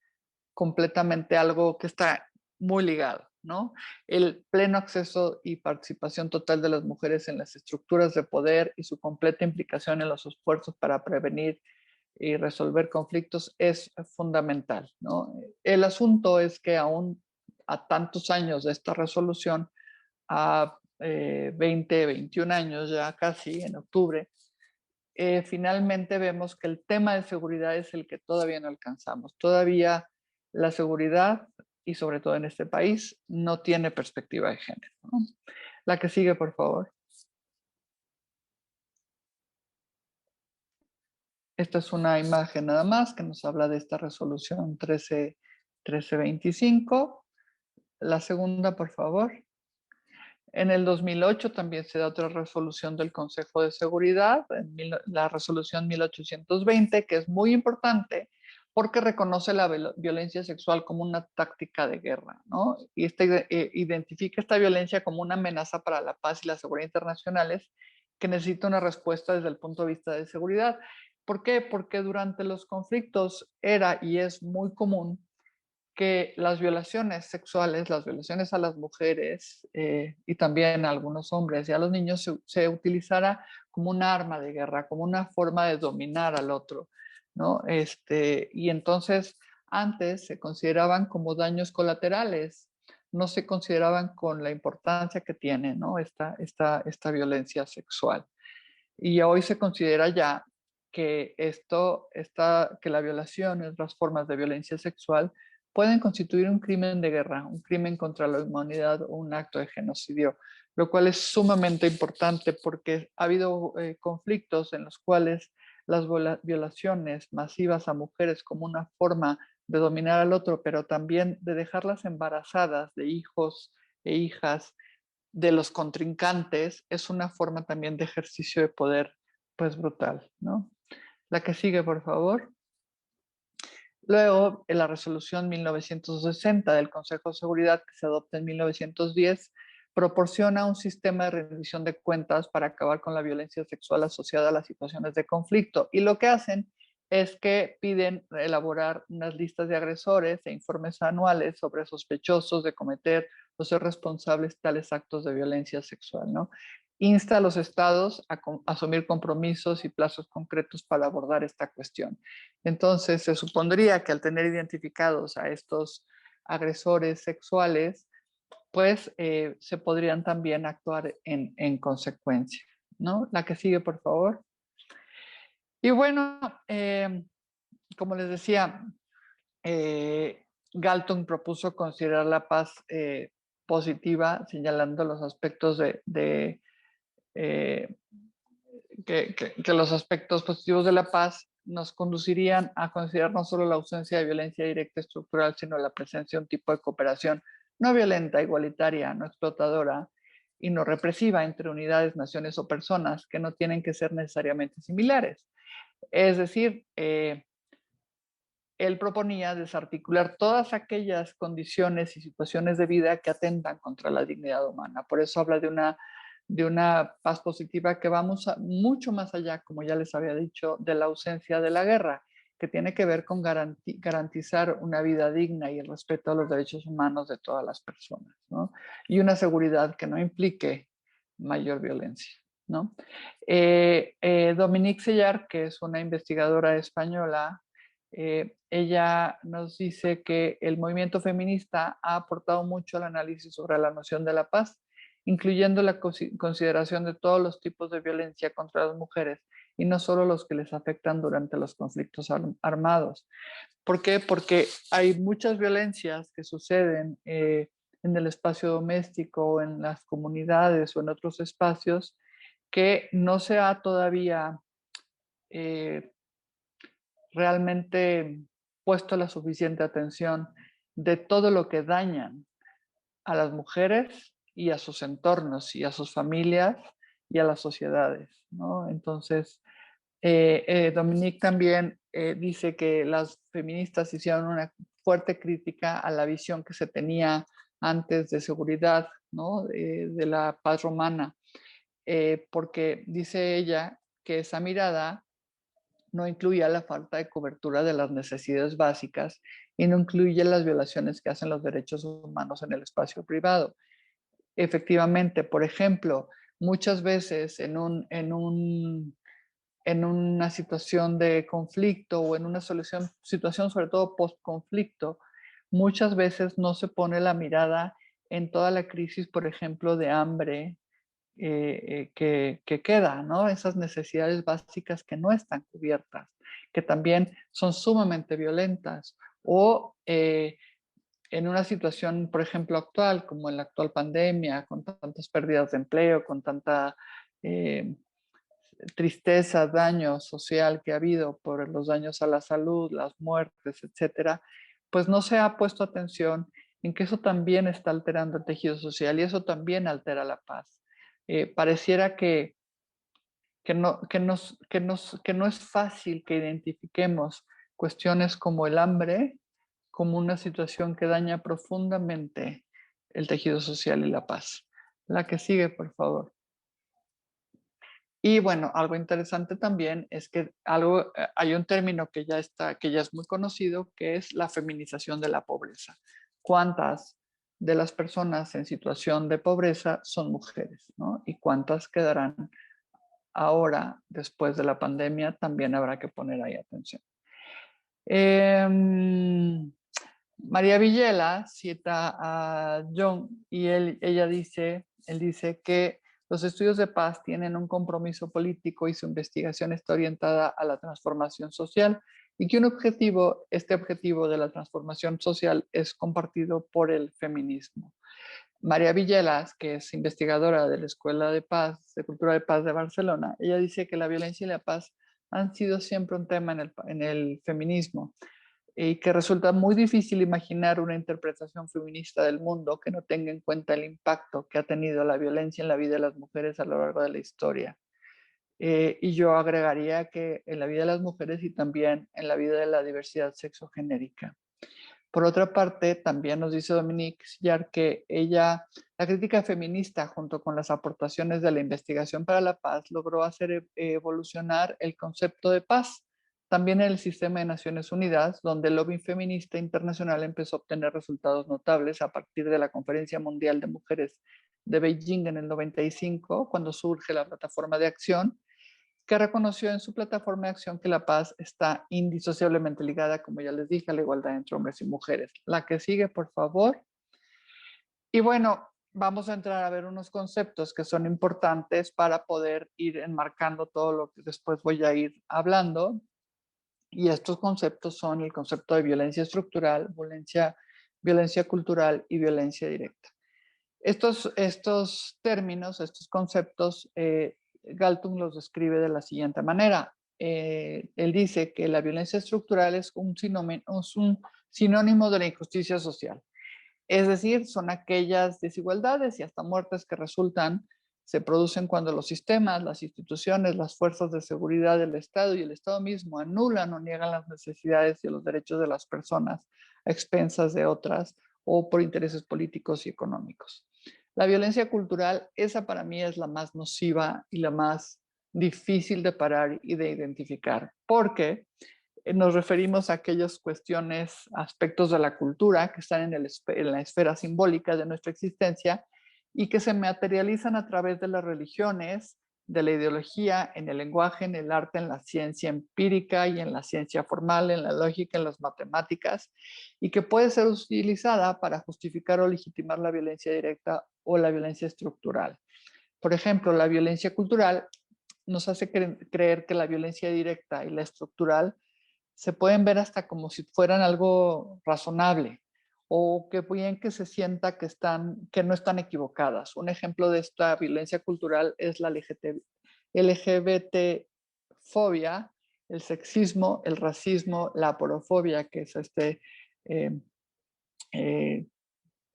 completamente algo que está muy ligado, ¿no? El pleno acceso y participación total de las mujeres en las estructuras de poder y su completa implicación en los esfuerzos para prevenir y resolver conflictos es fundamental, ¿no? El asunto es que aún a tantos años de esta resolución, a 20, 21 años ya casi, en octubre, finalmente vemos que el tema de seguridad es el que todavía no alcanzamos. Todavía la seguridad, y sobre todo en este país, no tiene perspectiva de género, ¿no? La que sigue, por favor. Esta es una imagen nada más que nos habla de esta resolución 1325. La segunda, por favor. En el 2008 también se da otra resolución del Consejo de Seguridad, la resolución 1820, que es muy importante porque reconoce la violencia sexual como una táctica de guerra, ¿no? Y identifica esta violencia como una amenaza para la paz y la seguridad internacionales que necesita una respuesta desde el punto de vista de seguridad. ¿Por qué? Porque durante los conflictos era y es muy común que las violaciones sexuales, las violaciones a las mujeres y también a algunos hombres y a los niños se utilizara como un arma de guerra, como una forma de dominar al otro, ¿no? Y entonces antes se consideraban como daños colaterales, no se consideraban con la importancia que tiene, ¿no? Esta violencia sexual. Y hoy se considera ya que que la violación y otras formas de violencia sexual pueden constituir un crimen de guerra, un crimen contra la humanidad o un acto de genocidio, lo cual es sumamente importante porque ha habido conflictos en los cuales las violaciones masivas a mujeres como una forma de dominar al otro, pero también de dejarlas embarazadas de hijos e hijas de los contrincantes, es una forma también de ejercicio de poder, pues brutal, ¿no? La que sigue, por favor. Luego, en la resolución 1960 del Consejo de Seguridad, que se adopta en 1910, proporciona un sistema de rendición de cuentas para acabar con la violencia sexual asociada a las situaciones de conflicto. Y lo que hacen es que piden elaborar unas listas de agresores e informes anuales sobre sospechosos de cometer o ser responsables de tales actos de violencia sexual, ¿no? Insta a los estados a asumir compromisos y plazos concretos para abordar esta cuestión. Entonces, se supondría que al tener identificados a estos agresores sexuales, pues se podrían también actuar en consecuencia, ¿no? La que sigue, por favor. Y bueno, como les decía, Galton propuso considerar la paz positiva, señalando los aspectos que los aspectos positivos de la paz nos conducirían a considerar no solo la ausencia de violencia directa estructural, sino la presencia de un tipo de cooperación no violenta, igualitaria, no explotadora y no represiva entre unidades, naciones o personas que no tienen que ser necesariamente similares. Es decir, él proponía desarticular todas aquellas condiciones y situaciones de vida que atentan contra la dignidad humana. Por eso habla de una paz positiva que va mucho más allá, como ya les había dicho, de la ausencia de la guerra, que tiene que ver con garantizar una vida digna y el respeto a los derechos humanos de todas las personas, ¿no? Y una seguridad que no implique mayor violencia, ¿no? Dominique Sellar, que es una investigadora española, ella nos dice que el movimiento feminista ha aportado mucho al análisis sobre la noción de la paz, incluyendo la consideración de todos los tipos de violencia contra las mujeres y no solo los que les afectan durante los conflictos armados. ¿Por qué? Porque hay muchas violencias que suceden en el espacio doméstico, en las comunidades o en otros espacios que no se ha todavía realmente puesto la suficiente atención de todo lo que dañan a las mujeres y a sus entornos y a sus familias y a las sociedades, ¿no? Entonces, Dominique también dice que las feministas hicieron una fuerte crítica a la visión que se tenía antes de seguridad, ¿no? De la paz romana, porque dice ella que esa mirada no incluía la falta de cobertura de las necesidades básicas y no incluye las violaciones que hacen los derechos humanos en el espacio privado. Efectivamente, por ejemplo, muchas veces en una situación de conflicto o en una situación sobre todo post-conflicto, muchas veces no se pone la mirada en toda la crisis, por ejemplo, de hambre que queda, ¿no? Esas necesidades básicas que no están cubiertas, que también son sumamente violentas. O en una situación, por ejemplo, actual, como en la actual pandemia, con tantas pérdidas de empleo, con tanta tristeza, daño social que ha habido por los daños a la salud, las muertes, etcétera, pues no se ha puesto atención en que eso también está alterando el tejido social y eso también altera la paz. Pareciera que no es fácil que identifiquemos cuestiones como el hambre como una situación que daña profundamente el tejido social y la paz. La que sigue, por favor. Y bueno, algo interesante también es que hay un término que ya es muy conocido, que es la feminización de la pobreza. ¿Cuántas de las personas en situación de pobreza son mujeres, ¿no? Y cuántas quedarán ahora, después de la pandemia, también habrá que poner ahí atención. María Villela cita a Jung y él dice que los estudios de paz tienen un compromiso político y su investigación está orientada a la transformación social y que este objetivo de la transformación social es compartido por el feminismo. María Villelas, que es investigadora de la Escuela de Paz, de Cultura de Paz de Barcelona, ella dice que la violencia y la paz han sido siempre un tema en el feminismo y que resulta muy difícil imaginar una interpretación feminista del mundo que no tenga en cuenta el impacto que ha tenido la violencia en la vida de las mujeres a lo largo de la historia. Y yo agregaría que en la vida de las mujeres y también en la vida de la diversidad sexogenérica. Por otra parte, también nos dice Dominique Sillar que la crítica feminista, junto con las aportaciones de la investigación para la paz, logró hacer evolucionar el concepto de paz, también en el sistema de Naciones Unidas, donde el lobby feminista internacional empezó a obtener resultados notables a partir de la Conferencia Mundial de Mujeres de Beijing en el 95, cuando surge la plataforma de acción, que reconoció en su plataforma de acción que la paz está indisociablemente ligada, como ya les dije, a la igualdad entre hombres y mujeres. La que sigue, por favor. Y bueno, vamos a entrar a ver unos conceptos que son importantes para poder ir enmarcando todo lo que después voy a ir hablando. Y estos conceptos son el concepto de violencia estructural, violencia cultural y violencia directa. Estos términos, estos conceptos, Galtung los describe de la siguiente manera. Él dice que la violencia estructural es un sinónimo de la injusticia social. Es decir, son aquellas desigualdades y hasta muertes que se producen cuando los sistemas, las instituciones, las fuerzas de seguridad del Estado y el Estado mismo anulan o niegan las necesidades y los derechos de las personas a expensas de otras o por intereses políticos y económicos. La violencia cultural, esa para mí es la más nociva y la más difícil de parar y de identificar, porque nos referimos a aquellas cuestiones, aspectos de la cultura que están en la esfera simbólica de nuestra existencia y que se materializan a través de las religiones, de la ideología, en el lenguaje, en el arte, en la ciencia empírica y en la ciencia formal, en la lógica, en las matemáticas, y que puede ser utilizada para justificar o legitimar la violencia directa o la violencia estructural. Por ejemplo, la violencia cultural nos hace creer que la violencia directa y la estructural se pueden ver hasta como si fueran algo razonable o que bien que se sienta que no están equivocadas. Un ejemplo de esta violencia cultural es la LGBT-fobia, el sexismo, el racismo, la aporofobia, que es eh,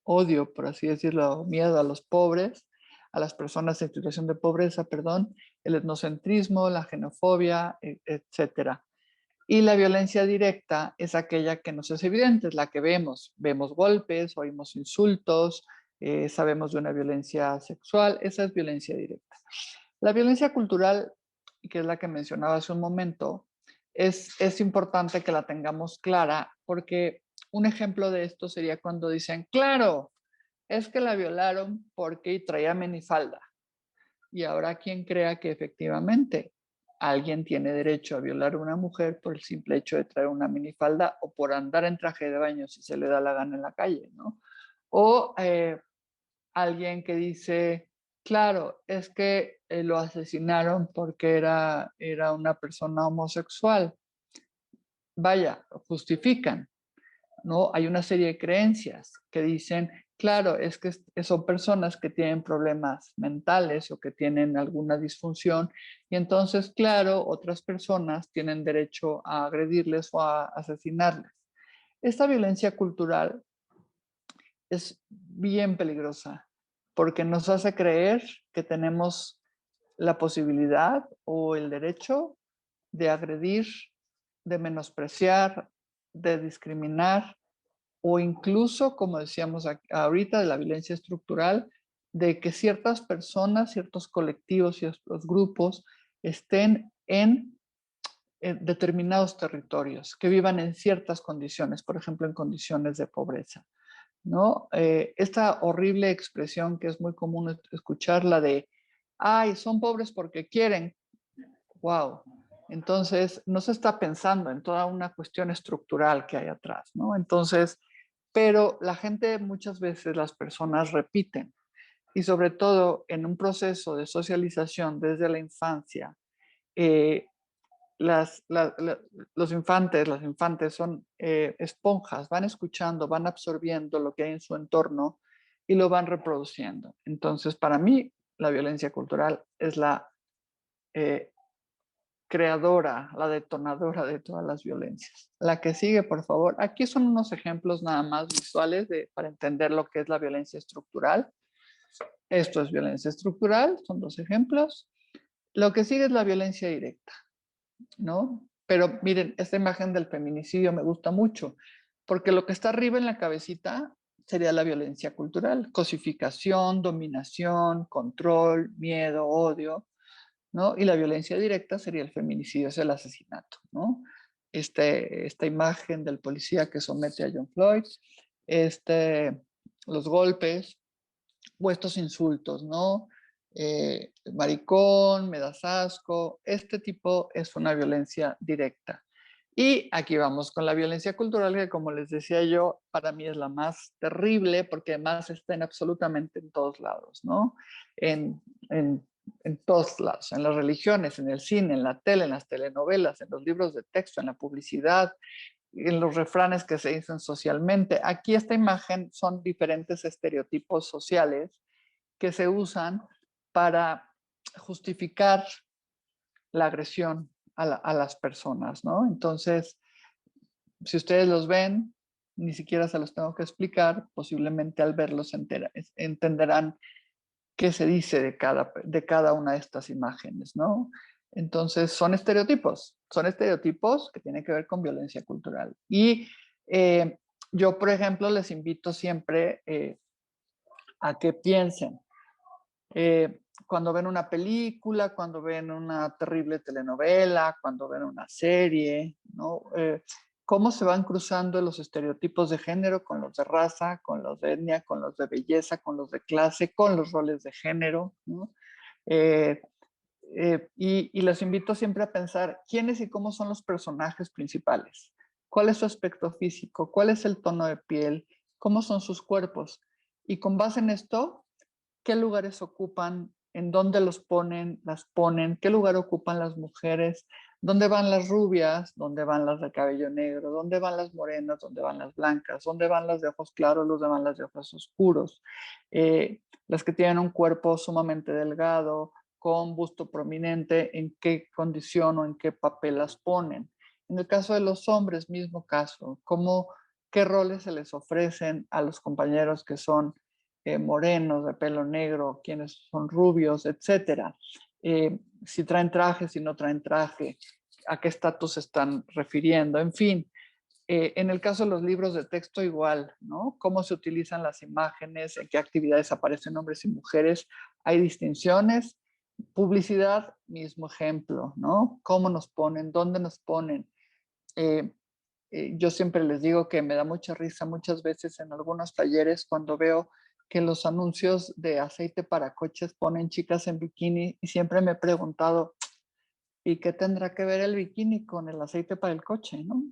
odio, por así decirlo, miedo a los pobres, a las personas en situación de pobreza, perdón, el etnocentrismo, la xenofobia, etcétera. Y la violencia directa es aquella que nos es evidente, es la que vemos. Vemos golpes, oímos insultos, sabemos de una violencia sexual, esa es violencia directa. La violencia cultural, que es la que mencionaba hace un momento, es importante que la tengamos clara porque un ejemplo de esto sería cuando dicen, claro, es que la violaron porque traía minifalda. Y ahora quien crea que efectivamente alguien tiene derecho a violar a una mujer por el simple hecho de traer una minifalda o por andar en traje de baño si se le da la gana en la calle, ¿no? O alguien que dice, claro, es que lo asesinaron porque era una persona homosexual. Vaya, justifican, ¿no? Hay una serie de creencias que dicen, claro, es que son personas que tienen problemas mentales o que tienen alguna disfunción y entonces, claro, otras personas tienen derecho a agredirles o a asesinarles. Esta violencia cultural es bien peligrosa porque nos hace creer que tenemos la posibilidad o el derecho de agredir de menospreciar, de discriminar, o incluso, como decíamos ahorita, de la violencia estructural, de que ciertas personas, ciertos colectivos, ciertos grupos estén en determinados territorios, que vivan en ciertas condiciones, por ejemplo, en condiciones de pobreza, ¿no? Esta horrible expresión que es muy común escucharla de, ay, son pobres porque quieren. Wow. Entonces, no se está pensando en toda una cuestión estructural que hay atrás, ¿no? Entonces, pero la gente, muchas veces las personas repiten, y sobre todo en un proceso de socialización desde la infancia, eh, los infantes, las infantes son esponjas, van escuchando, van absorbiendo lo que hay en su entorno y lo van reproduciendo. Entonces, para mí, la violencia cultural es la creadora, la detonadora de todas las violencias. La que sigue, por favor. Aquí son unos ejemplos nada más visuales para entender lo que es la violencia estructural. Esto es violencia estructural, son 2 ejemplos. Lo que sigue es la violencia directa, ¿no? Pero miren, esta imagen del feminicidio me gusta mucho, porque lo que está arriba en la cabecita sería la violencia cultural, cosificación, dominación, control, miedo, odio, ¿no? Y la violencia directa sería el feminicidio, es el asesinato, ¿no? Esta imagen del policía que somete a John Floyd, los golpes o estos insultos, ¿no? Maricón, me das asco, este tipo es una violencia directa. Y aquí vamos con la violencia cultural, que como les decía yo, para mí es la más terrible, porque además está absolutamente en todos lados, ¿no? En, en, en todos lados, en las religiones, en el cine, en la tele, en las telenovelas, en los libros de texto, en la publicidad, en los refranes que se dicen socialmente. Aquí esta imagen son diferentes estereotipos sociales que se usan para justificar la agresión a las personas, ¿no? Entonces, si ustedes los ven, ni siquiera se los tengo que explicar, posiblemente al verlos entenderán qué se dice de cada una de estas imágenes, ¿no? Entonces, son estereotipos que tienen que ver con violencia cultural. Y yo, por ejemplo, les invito siempre a que piensen, cuando ven una película, cuando ven una terrible telenovela, cuando ven una serie, ¿no? Cómo se van cruzando los estereotipos de género con los de raza, con los de etnia, con los de belleza, con los de clase, con los roles de género, ¿no? Y les invito siempre a pensar quiénes y cómo son los personajes principales, cuál es su aspecto físico, cuál es el tono de piel, cómo son sus cuerpos. Y con base en esto, qué lugares ocupan, en dónde las ponen, qué lugar ocupan las mujeres, dónde van las rubias, dónde van las de cabello negro, dónde van las morenas, dónde van las blancas, dónde van las de ojos claros, dónde van las de ojos oscuros, las que tienen un cuerpo sumamente delgado, con busto prominente, en qué condición o en qué papel las ponen. En el caso de los hombres, mismo caso, qué roles se les ofrecen a los compañeros que son morenos, de pelo negro, quienes son rubios, etcétera. Si traen traje, si no traen traje, a qué estatus se están refiriendo, en fin. En el caso de los libros de texto igual, ¿no? Cómo se utilizan las imágenes, en qué actividades aparecen hombres y mujeres, hay distinciones. Publicidad, mismo ejemplo, ¿no? Cómo nos ponen, dónde nos ponen. Yo siempre les digo que me da mucha risa muchas veces en algunos talleres cuando veo que los anuncios de aceite para coches ponen chicas en bikini, y siempre me he preguntado, ¿y qué tendrá que ver el bikini con el aceite para el coche, no?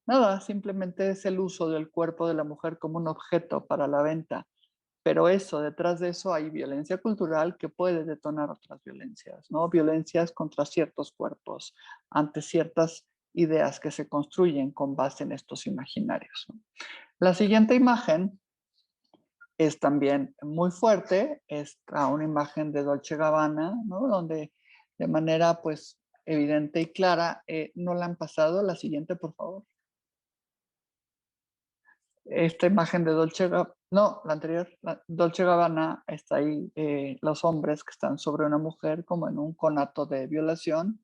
Nada, simplemente es el uso del cuerpo de la mujer como un objeto para la venta. Pero detrás de eso hay violencia cultural que puede detonar otras violencias, ¿no? Violencias contra ciertos cuerpos, ante ciertas ideas que se construyen con base en estos imaginarios, ¿no? La siguiente imagen es también muy fuerte, es una imagen de Dolce & Gabbana, ¿no? Donde de manera pues evidente y clara, no la han pasado. La siguiente, por favor. Esta imagen de no, la anterior, Dolce & Gabbana, está ahí los hombres que están sobre una mujer como en un conato de violación,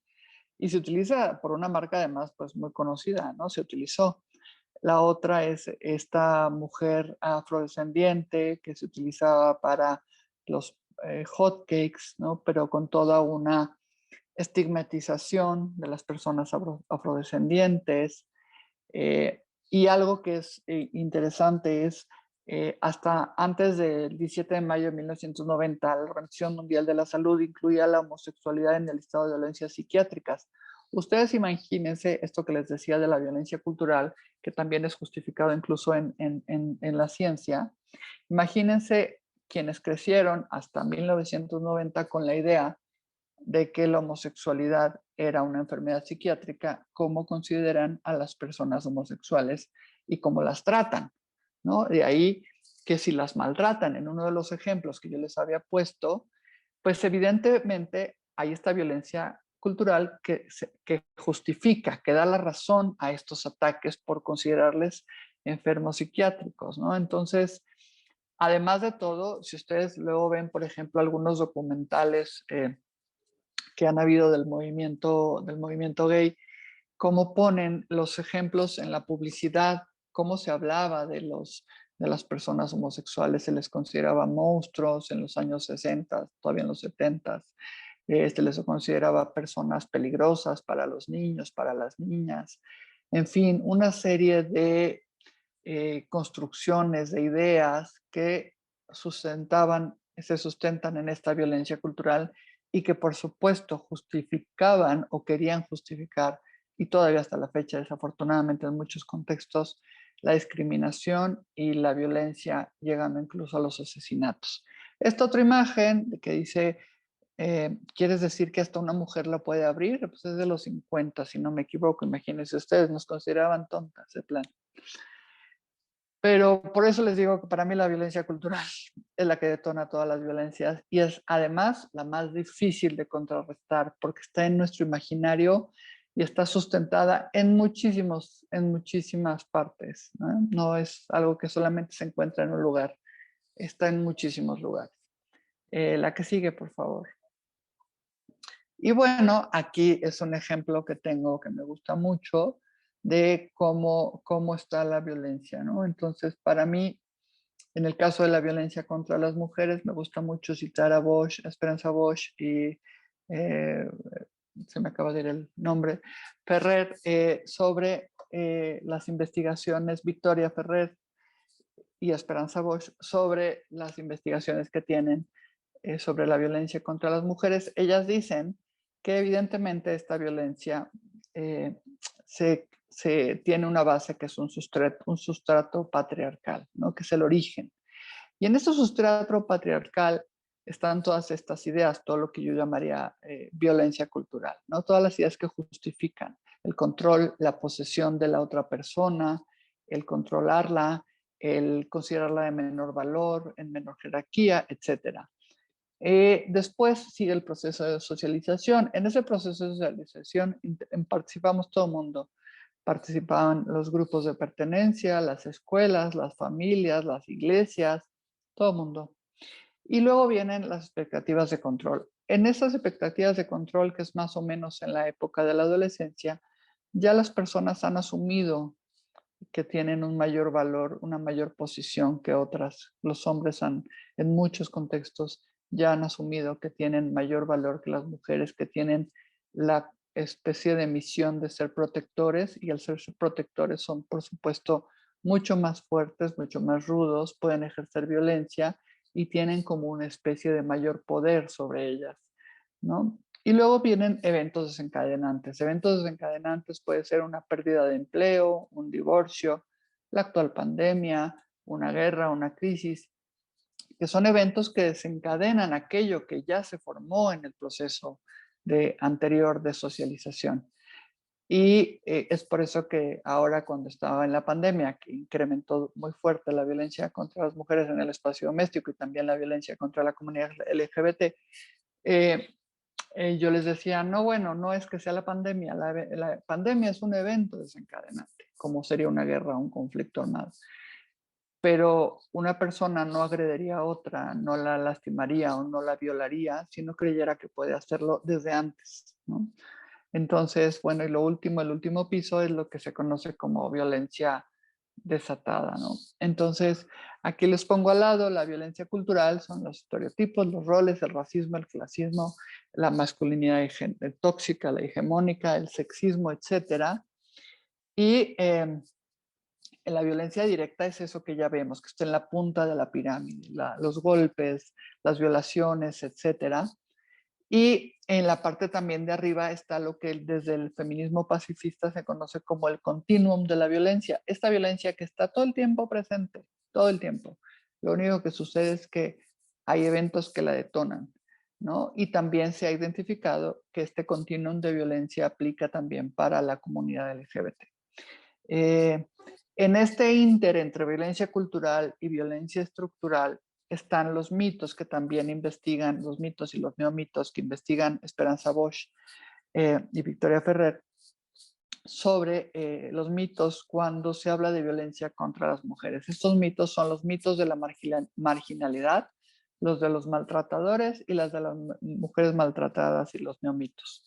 y se utiliza por una marca además pues muy conocida, ¿no? Se utilizó. La otra es esta mujer afrodescendiente que se utilizaba para los hot cakes, ¿no? Pero con toda una estigmatización de las personas afrodescendientes. Y algo que es interesante es, hasta antes del 17 de mayo de 1990, la Organización Mundial de la Salud incluía la homosexualidad en el listado de violencias psiquiátricas. Ustedes imagínense esto que les decía de la violencia cultural, que también es justificado incluso en la ciencia. Imagínense quienes crecieron hasta 1990 con la idea de que la homosexualidad era una enfermedad psiquiátrica, cómo consideran a las personas homosexuales y cómo las tratan, ¿no? De ahí que si las maltratan, en uno de los ejemplos que yo les había puesto, pues evidentemente hay esta violencia cultural que justifica, que da la razón a estos ataques por considerarles enfermos psiquiátricos, ¿no? Entonces, además de todo, si ustedes luego ven, por ejemplo, algunos documentales que han habido del movimiento gay, cómo ponen los ejemplos en la publicidad, cómo se hablaba de las personas homosexuales, se les consideraba monstruos en los años 60, todavía en los 70, se les consideraba personas peligrosas para los niños, para las niñas, en fin, una serie de construcciones, de ideas que se sustentan en esta violencia cultural y que por supuesto justificaban o querían justificar, y todavía hasta la fecha desafortunadamente en muchos contextos, la discriminación y la violencia, llegando incluso a los asesinatos. Esta otra imagen que dice, ¿quieres decir que hasta una mujer la puede abrir? Pues es de los 50, si no me equivoco. Imagínense ustedes, nos consideraban tontas de plan. Pero por eso les digo que para mí la violencia cultural es la que detona todas las violencias y es además la más difícil de contrarrestar porque está en nuestro imaginario y está sustentada en muchísimas partes, ¿no? No es algo que solamente se encuentra en un lugar, está en muchísimos lugares. La que sigue, por favor. Y bueno, aquí es un ejemplo que tengo que me gusta mucho de cómo está la violencia, ¿no? Entonces, para mí, en el caso de la violencia contra las mujeres, me gusta mucho citar a Bosch, a Esperanza Bosch y se me acaba de ir el nombre, Ferrer, sobre las investigaciones, Victoria Ferrer y Esperanza Bosch, sobre las investigaciones que tienen sobre la violencia contra las mujeres. Ellas dicen que evidentemente esta violencia se tiene una base que es un sustrato patriarcal, ¿no? Que es el origen. Y en ese sustrato patriarcal están todas estas ideas, todo lo que yo llamaría violencia cultural, ¿no? Todas las ideas que justifican el control, la posesión de la otra persona, el controlarla, el considerarla de menor valor, en menor jerarquía, etcétera. Después sigue el proceso de socialización. En ese proceso de socialización participamos todo el mundo. Participaban los grupos de pertenencia, las escuelas, las familias, las iglesias, todo el mundo. Y luego vienen las expectativas de control. En esas expectativas de control, que es más o menos en la época de la adolescencia, ya las personas han asumido que tienen un mayor valor, una mayor posición que otras. Los hombres en muchos contextos ya han asumido que tienen mayor valor que las mujeres, que tienen la especie de misión de ser protectores y al ser protectores son, por supuesto, mucho más fuertes, mucho más rudos, pueden ejercer violencia y tienen como una especie de mayor poder sobre ellas, ¿no? Y luego vienen eventos desencadenantes. Eventos desencadenantes puede ser una pérdida de empleo, un divorcio, la actual pandemia, una guerra, una crisis, que son eventos que desencadenan aquello que ya se formó en el proceso anterior de socialización. Y es por eso que ahora cuando estaba en la pandemia, que incrementó muy fuerte la violencia contra las mujeres en el espacio doméstico y también la violencia contra la comunidad LGBT, yo les decía, no, bueno, no es que sea la pandemia pandemia es un evento desencadenante, como sería una guerra o un conflicto armado. Pero una persona no agrediría a otra, no la lastimaría o no la violaría si no creyera que puede hacerlo desde antes, ¿no? Entonces, bueno, y lo último, el último piso es lo que se conoce como violencia desatada, ¿no? Entonces, aquí les pongo al lado la violencia cultural, son los estereotipos, los roles, el racismo, el clasismo, la masculinidad tóxica, la hegemónica, el sexismo, etcétera. Y la violencia directa es eso que ya vemos, que está en la punta de la pirámide, los golpes, las violaciones, etcétera. Y en la parte también de arriba está lo que desde el feminismo pacifista se conoce como el continuum de la violencia. Esta violencia que está todo el tiempo presente, todo el tiempo. Lo único que sucede es que hay eventos que la detonan, ¿no? Y también se ha identificado que este continuum de violencia aplica también para la comunidad LGBT. En este ínter entre violencia cultural y violencia estructural están los mitos que también investigan, los mitos y los neomitos que investigan Esperanza Bosch y Victoria Ferrer sobre los mitos cuando se habla de violencia contra las mujeres. Estos mitos son los mitos de la marginalidad, los de los maltratadores y las de las mujeres maltratadas y los neomitos.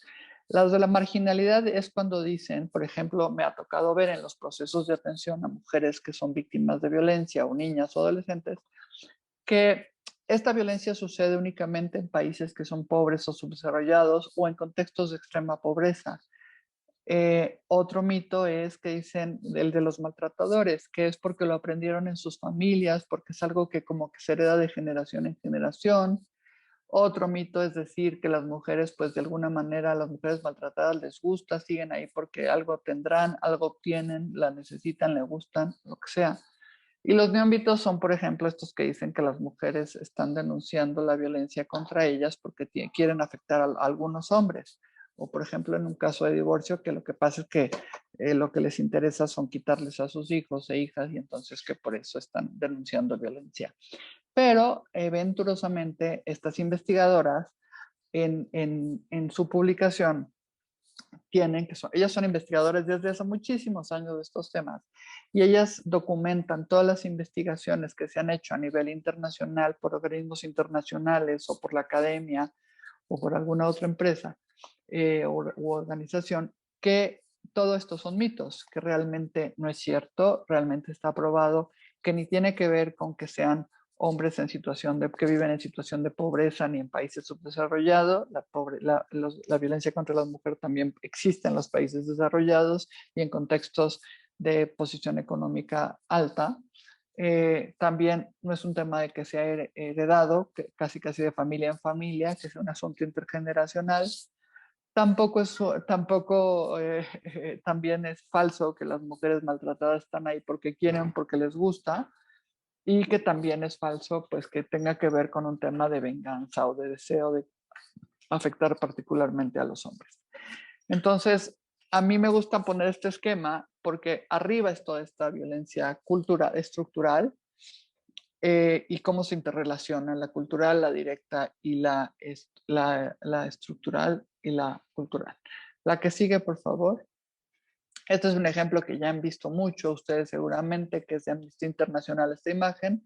Las de la marginalidad es cuando dicen, por ejemplo, me ha tocado ver en los procesos de atención a mujeres que son víctimas de violencia o niñas o adolescentes, que esta violencia sucede únicamente en países que son pobres o subdesarrollados o en contextos de extrema pobreza. Otro mito es que dicen el de los maltratadores, que es porque lo aprendieron en sus familias, porque es algo que como que se hereda de generación en generación. Otro mito es decir que las mujeres, pues de alguna manera, las mujeres maltratadas les gusta, siguen ahí porque algo tendrán, algo obtienen, la necesitan, le gustan, lo que sea. Y los neómitos son, por ejemplo, estos que dicen que las mujeres están denunciando la violencia contra ellas porque quieren afectar a algunos hombres. O, por ejemplo, en un caso de divorcio, que lo que pasa es que lo que les interesa son quitarles a sus hijos e hijas y entonces que por eso están denunciando violencia. Pero, venturosamente, estas investigadoras en su publicación ellas son investigadoras desde hace muchísimos años de estos temas y ellas documentan todas las investigaciones que se han hecho a nivel internacional por organismos internacionales o por la academia o por alguna otra empresa u organización, que todo esto son mitos, que realmente no es cierto, realmente está probado, que ni tiene que ver con que sean hombres que viven en situación de pobreza ni en países subdesarrollados. La violencia contra la mujer también existe en los países desarrollados y en contextos de posición económica alta. También no es un tema de que se ha heredado, que casi de familia en familia, que es un asunto intergeneracional. También es falso que las mujeres maltratadas están ahí porque quieren, porque les gusta, y que también es falso pues que tenga que ver con un tema de venganza o de deseo de afectar particularmente a los hombres. Entonces, a mí me gusta poner este esquema porque arriba es toda esta violencia cultural, estructural, y cómo se interrelacionan la cultural, la directa y la estructural y la cultural. La que sigue, por favor. Este es un ejemplo que ya han visto mucho ustedes seguramente, que es de Amnistía Internacional esta imagen,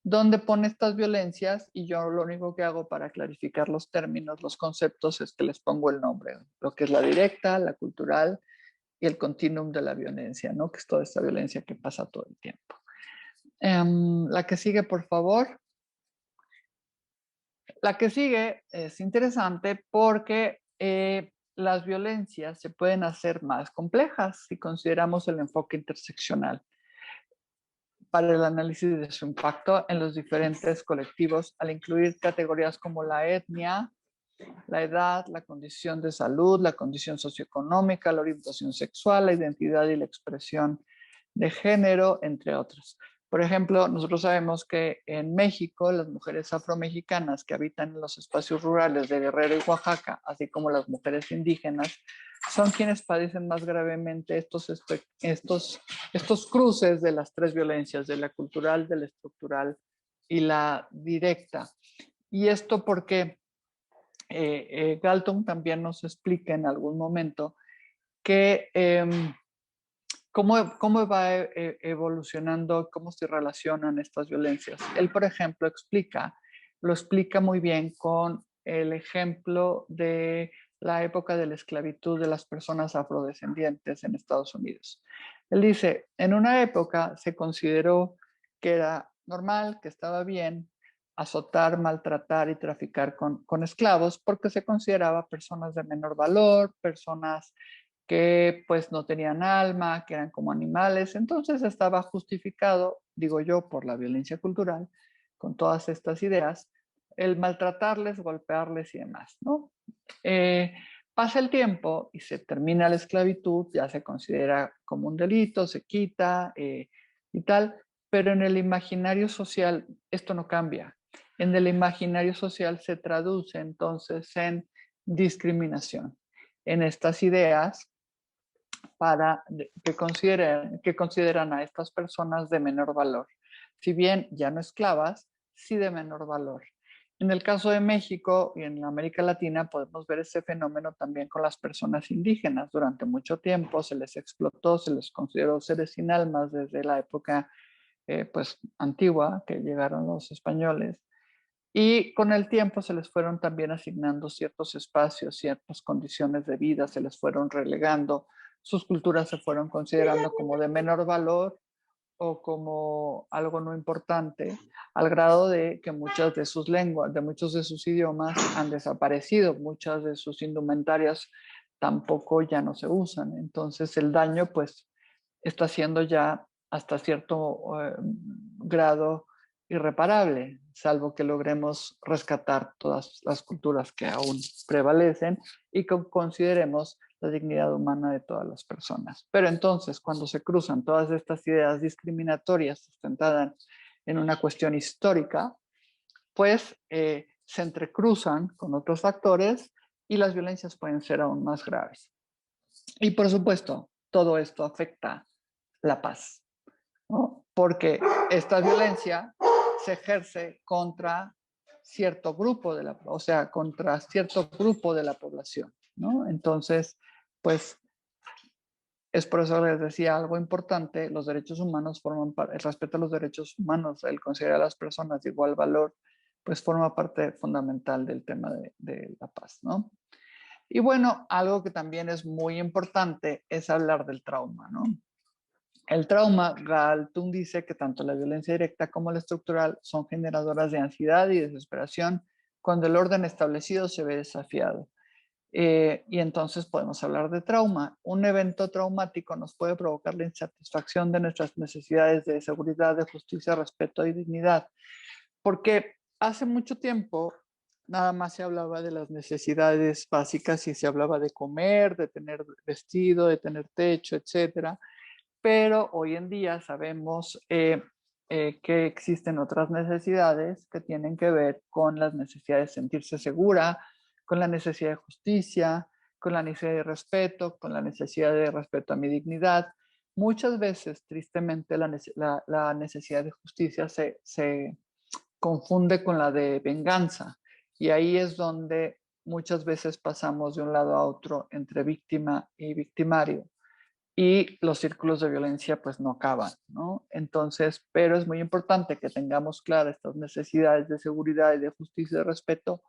donde pone estas violencias y yo lo único que hago para clarificar los términos, los conceptos, es que les pongo el nombre, lo que es la directa, la cultural y el continuum de la violencia, ¿no? Que es toda esta violencia que pasa todo el tiempo. La que sigue, por favor. La que sigue es interesante porque las violencias se pueden hacer más complejas si consideramos el enfoque interseccional para el análisis de su impacto en los diferentes colectivos al incluir categorías como la etnia, la edad, la condición de salud, la condición socioeconómica, la orientación sexual, la identidad y la expresión de género, entre otros. Por ejemplo, nosotros sabemos que en México las mujeres afromexicanas que habitan en los espacios rurales de Guerrero y Oaxaca, así como las mujeres indígenas, son quienes padecen más gravemente estos cruces de las tres violencias, de la cultural, de la estructural y la directa. Y esto porque Galton también nos explica en algún momento que cómo va evolucionando, cómo se relacionan estas violencias. Él, por ejemplo, lo explica muy bien con el ejemplo de la época de la esclavitud de las personas afrodescendientes en Estados Unidos. Él dice, en una época se consideró que era normal, que estaba bien azotar, maltratar y traficar con esclavos porque se consideraba personas de menor valor, personas que pues no tenían alma, que eran como animales. Entonces estaba justificado, digo yo, por la violencia cultural, con todas estas ideas, el maltratarles, golpearles y demás, ¿no? Pasa el tiempo y se termina la esclavitud, ya se considera como un delito, se quita y tal, pero en el imaginario social esto no cambia. En el imaginario social se traduce entonces en discriminación, en estas ideas que consideran a estas personas de menor valor. Si bien ya no esclavas, sí de menor valor. En el caso de México y en América Latina podemos ver ese fenómeno también con las personas indígenas. Durante mucho tiempo se les explotó, se les consideró seres sin almas desde la época pues antigua que llegaron los españoles. Y con el tiempo se les fueron también asignando ciertos espacios, ciertas condiciones de vida, se les fueron relegando, sus culturas se fueron considerando como de menor valor o como algo no importante, al grado de que muchas de sus lenguas, de muchos de sus idiomas han desaparecido, muchas de sus indumentarias tampoco ya no se usan. Entonces el daño pues está siendo ya hasta cierto grado irreparable, salvo que logremos rescatar todas las culturas que aún prevalecen y que consideremos la dignidad humana de todas las personas. Pero entonces, cuando se cruzan todas estas ideas discriminatorias sustentadas en una cuestión histórica, pues se entrecruzan con otros factores y las violencias pueden ser aún más graves. Y por supuesto, todo esto afecta la paz, ¿no? Porque esta violencia se ejerce contra cierto grupo de la, o sea, contra cierto grupo de la población, ¿no? Entonces, pues es por eso que les decía algo importante, los derechos humanos forman parte, el respeto a los derechos humanos, el considerar a las personas de igual valor, pues forma parte fundamental del tema de la paz, ¿no? Y bueno, algo que también es muy importante es hablar del trauma, ¿no? El trauma, Galtung dice que tanto la violencia directa como la estructural son generadoras de ansiedad y desesperación cuando el orden establecido se ve desafiado. Y entonces podemos hablar de trauma. Un evento traumático nos puede provocar la insatisfacción de nuestras necesidades de seguridad, de justicia, respeto y dignidad. Porque hace mucho tiempo nada más se hablaba de las necesidades básicas y se hablaba de comer, de tener vestido, de tener techo, etcétera. Pero hoy en día sabemos que existen otras necesidades que tienen que ver con las necesidades de sentirse segura, con la necesidad de justicia, con la necesidad de respeto, con la necesidad de respeto a mi dignidad. Muchas veces, tristemente, la necesidad de justicia se confunde con la de venganza. Y ahí es donde muchas veces pasamos de un lado a otro entre víctima y victimario y los círculos de violencia pues no acaban, ¿no? Entonces, pero es muy importante que tengamos claras estas necesidades de seguridad y de justicia y de respeto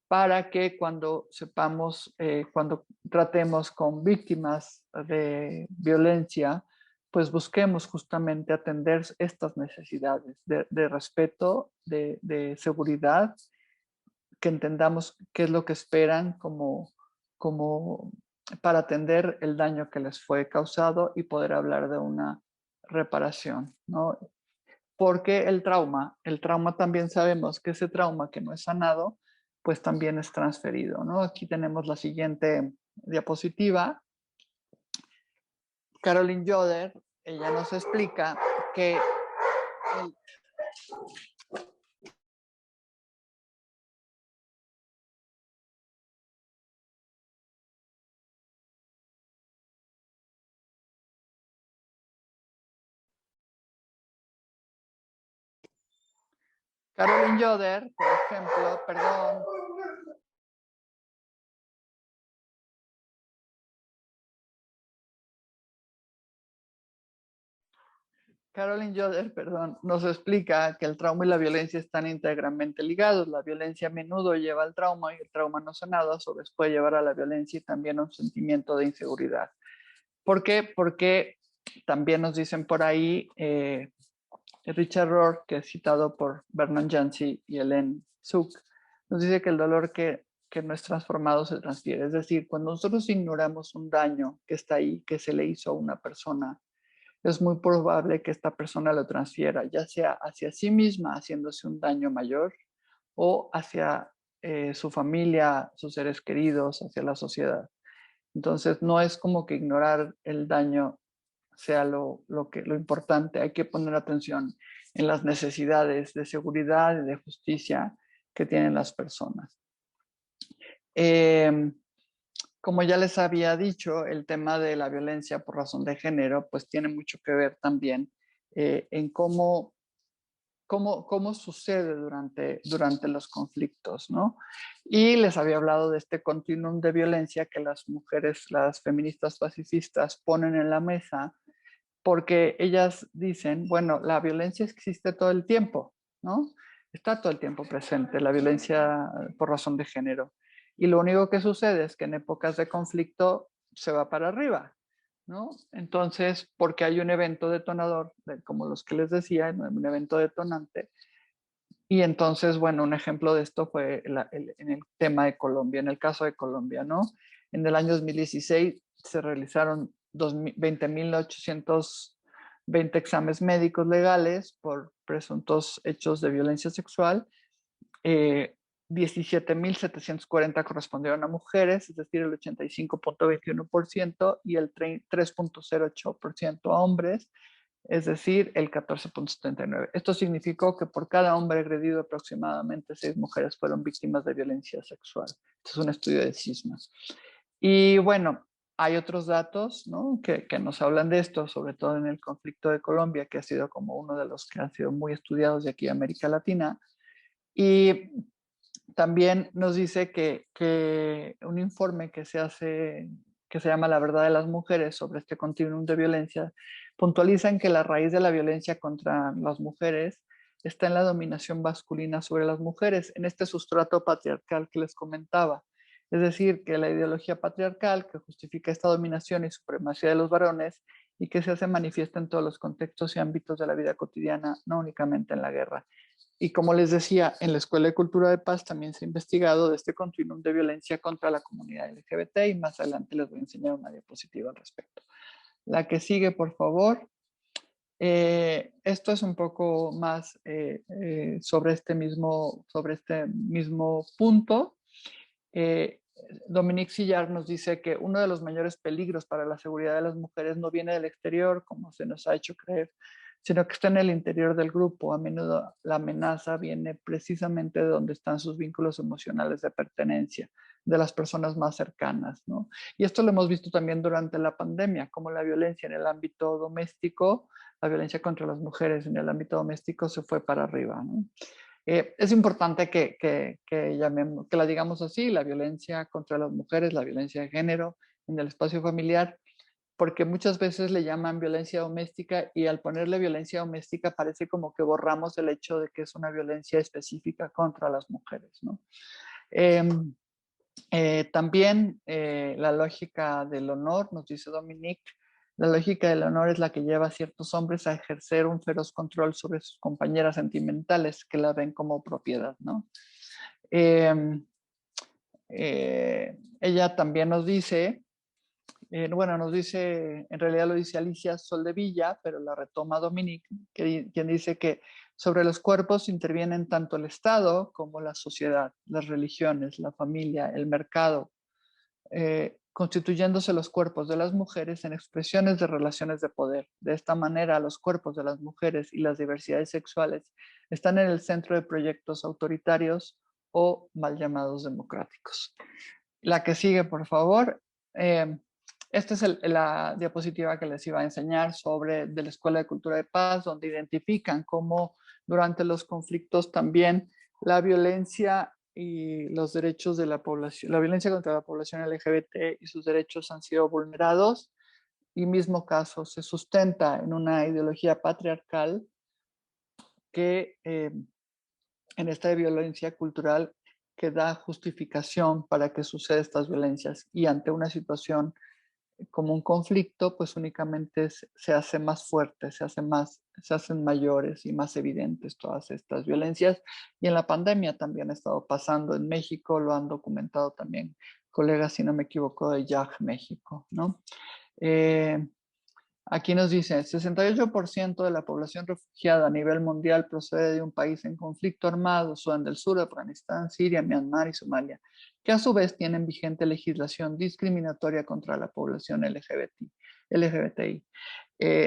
para que cuando sepamos, cuando tratemos con víctimas de violencia, pues busquemos justamente atender estas necesidades de respeto, de seguridad, que entendamos qué es lo que esperan como para atender el daño que les fue causado y poder hablar de una reparación, ¿no? Porque el trauma también sabemos que ese trauma que no es sanado, pues también es transferido, ¿no? Aquí tenemos la siguiente diapositiva. Caroline Yoder, ella nos explica que el, Caroline Yoder, por ejemplo, perdón. Caroline Yoder, perdón, nos explica que el trauma y la violencia están íntegramente ligados. La violencia a menudo lleva al trauma y el trauma no sanado a su vez puede llevar a la violencia y también a un sentimiento de inseguridad. ¿Por qué? Porque también nos dicen por ahí, Richard Rohr, que es citado por Vernon Yancey y Helen Suk, nos dice que el dolor que no es transformado se transfiere. Es decir, cuando nosotros ignoramos un daño que está ahí, que se le hizo a una persona, es muy probable que esta persona lo transfiera, ya sea hacia sí misma, haciéndose un daño mayor, o hacia su familia, sus seres queridos, hacia la sociedad. Entonces, no es como que ignorar el daño sea lo importante. Hay que poner atención en las necesidades de seguridad y de justicia que tienen las personas. Como ya les había dicho, el tema de la violencia por razón de género, pues tiene mucho que ver también en cómo sucede durante los conflictos, ¿no? Y les había hablado de este continuum de violencia que las mujeres, las feministas pacifistas ponen en la mesa, porque ellas dicen, bueno, la violencia existe todo el tiempo, ¿no? Está todo el tiempo presente, la violencia por razón de género. Y lo único que sucede es que en épocas de conflicto se va para arriba, ¿no? Entonces, porque hay un evento detonador, como los que les decía, un evento detonante. Y entonces, bueno, un ejemplo de esto fue en el tema de Colombia, en el caso de Colombia, ¿no? En el año 2016 se realizaron 20.820 exámenes médicos legales por presuntos hechos de violencia sexual. 17.740 correspondieron a mujeres, es decir, el 85.21%, y el 3.08% a hombres, es decir, el 14.79%. Esto significó que por cada hombre agredido, aproximadamente 6 mujeres fueron víctimas de violencia sexual. Este es un estudio de CISMA. Y bueno, hay otros datos, ¿no?, que nos hablan de esto, sobre todo en el conflicto de Colombia, que ha sido como uno de los que han sido muy estudiados de aquí en América Latina. Y también nos dice que un informe que se hace, que se llama La verdad de las mujeres, sobre este continuum de violencia, puntualiza en que la raíz de la violencia contra las mujeres está en la dominación masculina sobre las mujeres, en este sustrato patriarcal que les comentaba. Es decir, que la ideología patriarcal que justifica esta dominación y supremacía de los varones y que se hace manifiesta en todos los contextos y ámbitos de la vida cotidiana, no únicamente en la guerra. Y como les decía, en la Escuela de Cultura de Paz también se ha investigado de este continuum de violencia contra la comunidad LGBT, y más adelante les voy a enseñar una diapositiva al respecto. La que sigue, por favor. Esto es un poco más sobre este mismo punto. Dominique Sillard nos dice que uno de los mayores peligros para la seguridad de las mujeres no viene del exterior, como se nos ha hecho creer, sino que está en el interior del grupo. A menudo la amenaza viene precisamente de donde están sus vínculos emocionales de pertenencia, de las personas más cercanas, ¿no? Y esto lo hemos visto también durante la pandemia, como la violencia en el ámbito doméstico, la violencia contra las mujeres en el ámbito doméstico se fue para arriba, ¿no? Es importante que la digamos así, la violencia contra las mujeres, la violencia de género en el espacio familiar, porque muchas veces le llaman violencia doméstica y al ponerle violencia doméstica parece como que borramos el hecho de que es una violencia específica contra las mujeres, ¿no? También la lógica del honor, nos dice Dominique, la lógica del honor es la que lleva a ciertos hombres a ejercer un feroz control sobre sus compañeras sentimentales que la ven como propiedad, ¿no? Ella también nos dice, en realidad lo dice Alicia Soldevilla, pero la retoma Dominique, quien dice que sobre los cuerpos intervienen tanto el Estado como la sociedad, las religiones, la familia, el mercado, constituyéndose los cuerpos de las mujeres en expresiones de relaciones de poder. De esta manera, los cuerpos de las mujeres y las diversidades sexuales están en el centro de proyectos autoritarios o mal llamados democráticos. La que sigue, por favor. Esta es la diapositiva que les iba a enseñar de la Escuela de Cultura de Paz, donde identifican cómo durante los conflictos también la violencia y los derechos de la población, la violencia contra la población LGBT y sus derechos han sido vulnerados. y mismo caso se sustenta en una ideología patriarcal que en esta violencia cultural que da justificación para que sucedan estas violencias, y ante una situación como un conflicto, pues únicamente se hace más fuerte, se hacen mayores y más evidentes todas estas violencias. Y en la pandemia también ha estado pasando en México, lo han documentado también colegas, si no me equivoco, de YAG México, ¿no? Aquí nos dice, 68% de la población refugiada a nivel mundial procede de un país en conflicto armado, Sudán del Sur, Afganistán, Siria, Myanmar y Somalia, que a su vez tienen vigente legislación discriminatoria contra la población LGBTI.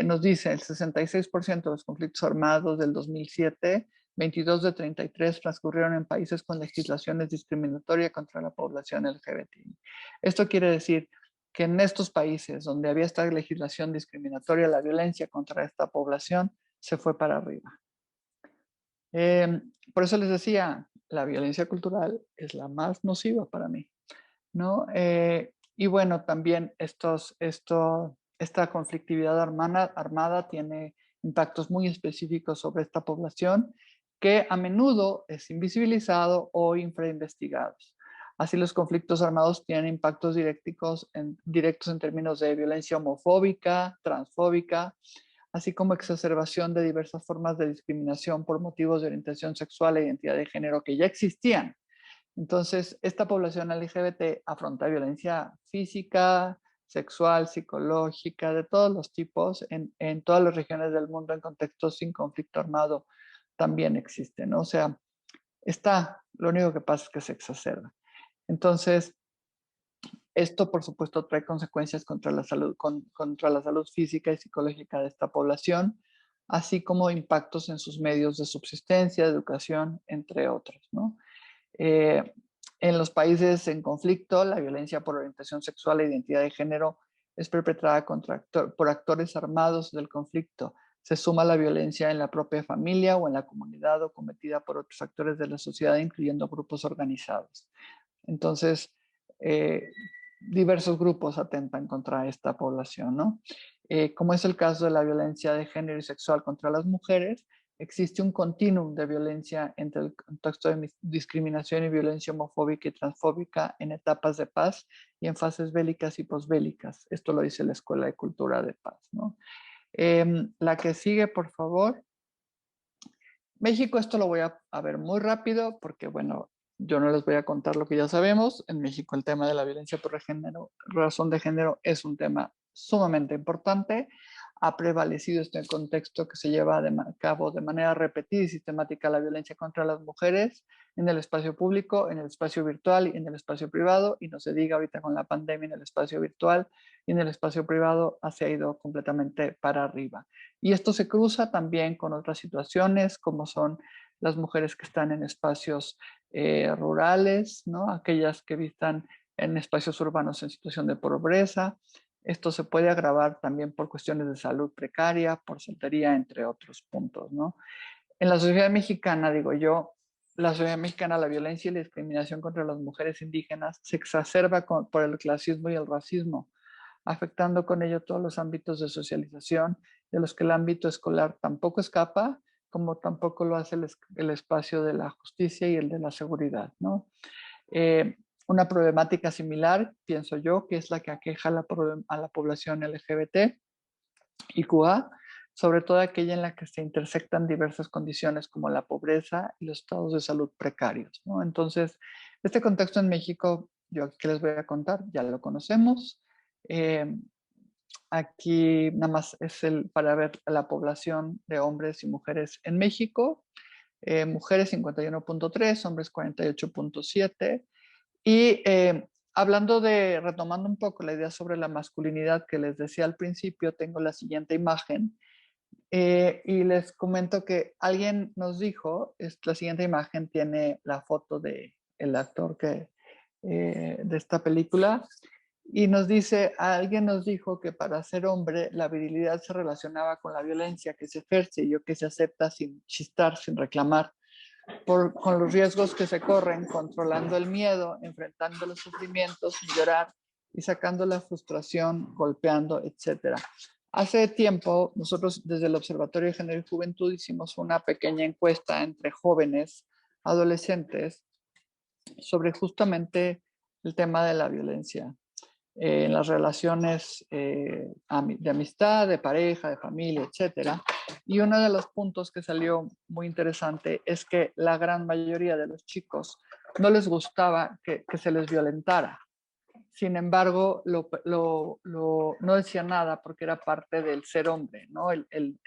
Nos dice, el 66% de los conflictos armados del 2007, 22 de 33 transcurrieron en países con legislaciones discriminatorias contra la población LGBTI. Esto quiere decir que en estos países donde había esta legislación discriminatoria, la violencia contra esta población se fue para arriba. Por eso les decía, la violencia cultural es la más nociva para mí, ¿no? Y bueno, también esta conflictividad armada tiene impactos muy específicos sobre esta población que a menudo es invisibilizado o infrainvestigado. Así, los conflictos armados tienen impactos directos en términos de violencia homofóbica, transfóbica, así como exacerbación de diversas formas de discriminación por motivos de orientación sexual e identidad de género que ya existían. Entonces, esta población LGBT afronta violencia física, sexual, psicológica, de todos los tipos, en todas las regiones del mundo, en contextos sin conflicto armado, también existen, ¿no? O sea, lo único que pasa es que se exacerba. Entonces, esto por supuesto trae consecuencias contra la salud física y psicológica de esta población, así como impactos en sus medios de subsistencia, educación, entre otros, ¿no? En los países en conflicto, la violencia por orientación sexual e identidad de género es perpetrada por actores armados del conflicto. Se suma la violencia en la propia familia o en la comunidad o cometida por otros actores de la sociedad, incluyendo grupos organizados. Entonces, diversos grupos atentan contra esta población, ¿no? Como es el caso de la violencia de género y sexual contra las mujeres, existe un continuum de violencia entre el contexto de discriminación y violencia homofóbica y transfóbica en etapas de paz y en fases bélicas y posbélicas. Esto lo dice la Escuela de Cultura de Paz, ¿no? La que sigue, por favor. México, esto lo voy a ver muy rápido porque, bueno, yo no les voy a contar lo que ya sabemos. En México el tema de la violencia por razón de género es un tema sumamente importante. Ha prevalecido este contexto que se lleva a cabo de manera repetida y sistemática la violencia contra las mujeres en el espacio público, en el espacio virtual y en el espacio privado, y no se diga ahorita con la pandemia en el espacio virtual y en el espacio privado se ha ido completamente para arriba. Y esto se cruza también con otras situaciones como son las mujeres que están en espacios rurales, ¿no? Aquellas que habitan en espacios urbanos en situación de pobreza. Esto se puede agravar también por cuestiones de salud precaria, por soltería, entre otros puntos, ¿no? En la sociedad mexicana, digo yo, la sociedad mexicana, la violencia y la discriminación contra las mujeres indígenas se exacerba por el clasismo y el racismo, afectando con ello todos los ámbitos de socialización, de los que el ámbito escolar tampoco escapa, como tampoco lo hace el espacio de la justicia y el de la seguridad, ¿no? Una problemática similar, pienso yo, que es la que aqueja a la población LGBT y QA, sobre todo aquella en la que se intersectan diversas condiciones como la pobreza y los estados de salud precarios, ¿no? Entonces, este contexto en México, yo aquí les voy a contar, ya lo conocemos. Aquí nada más es para ver la población de hombres y mujeres en México. Mujeres 51.3, hombres 48.7. Y retomando un poco la idea sobre la masculinidad que les decía al principio, tengo la siguiente imagen y les comento que alguien nos dijo, la siguiente imagen tiene la foto del actor de esta película y alguien nos dijo que para ser hombre la virilidad se relacionaba con la violencia que se ejerce y que se acepta sin chistar, sin reclamar. Con los riesgos que se corren, controlando el miedo, enfrentando los sufrimientos, sin llorar y sacando la frustración, golpeando, etcétera. Hace tiempo, nosotros desde el Observatorio de Género y Juventud hicimos una pequeña encuesta entre jóvenes, adolescentes, sobre justamente el tema de la violencia en las relaciones de amistad, de pareja, de familia, etcétera. Y uno de los puntos que salió muy interesante es que la gran mayoría de los chicos no les gustaba que se les violentara. Sin embargo, no decía nada porque era parte del ser hombre, ¿no? El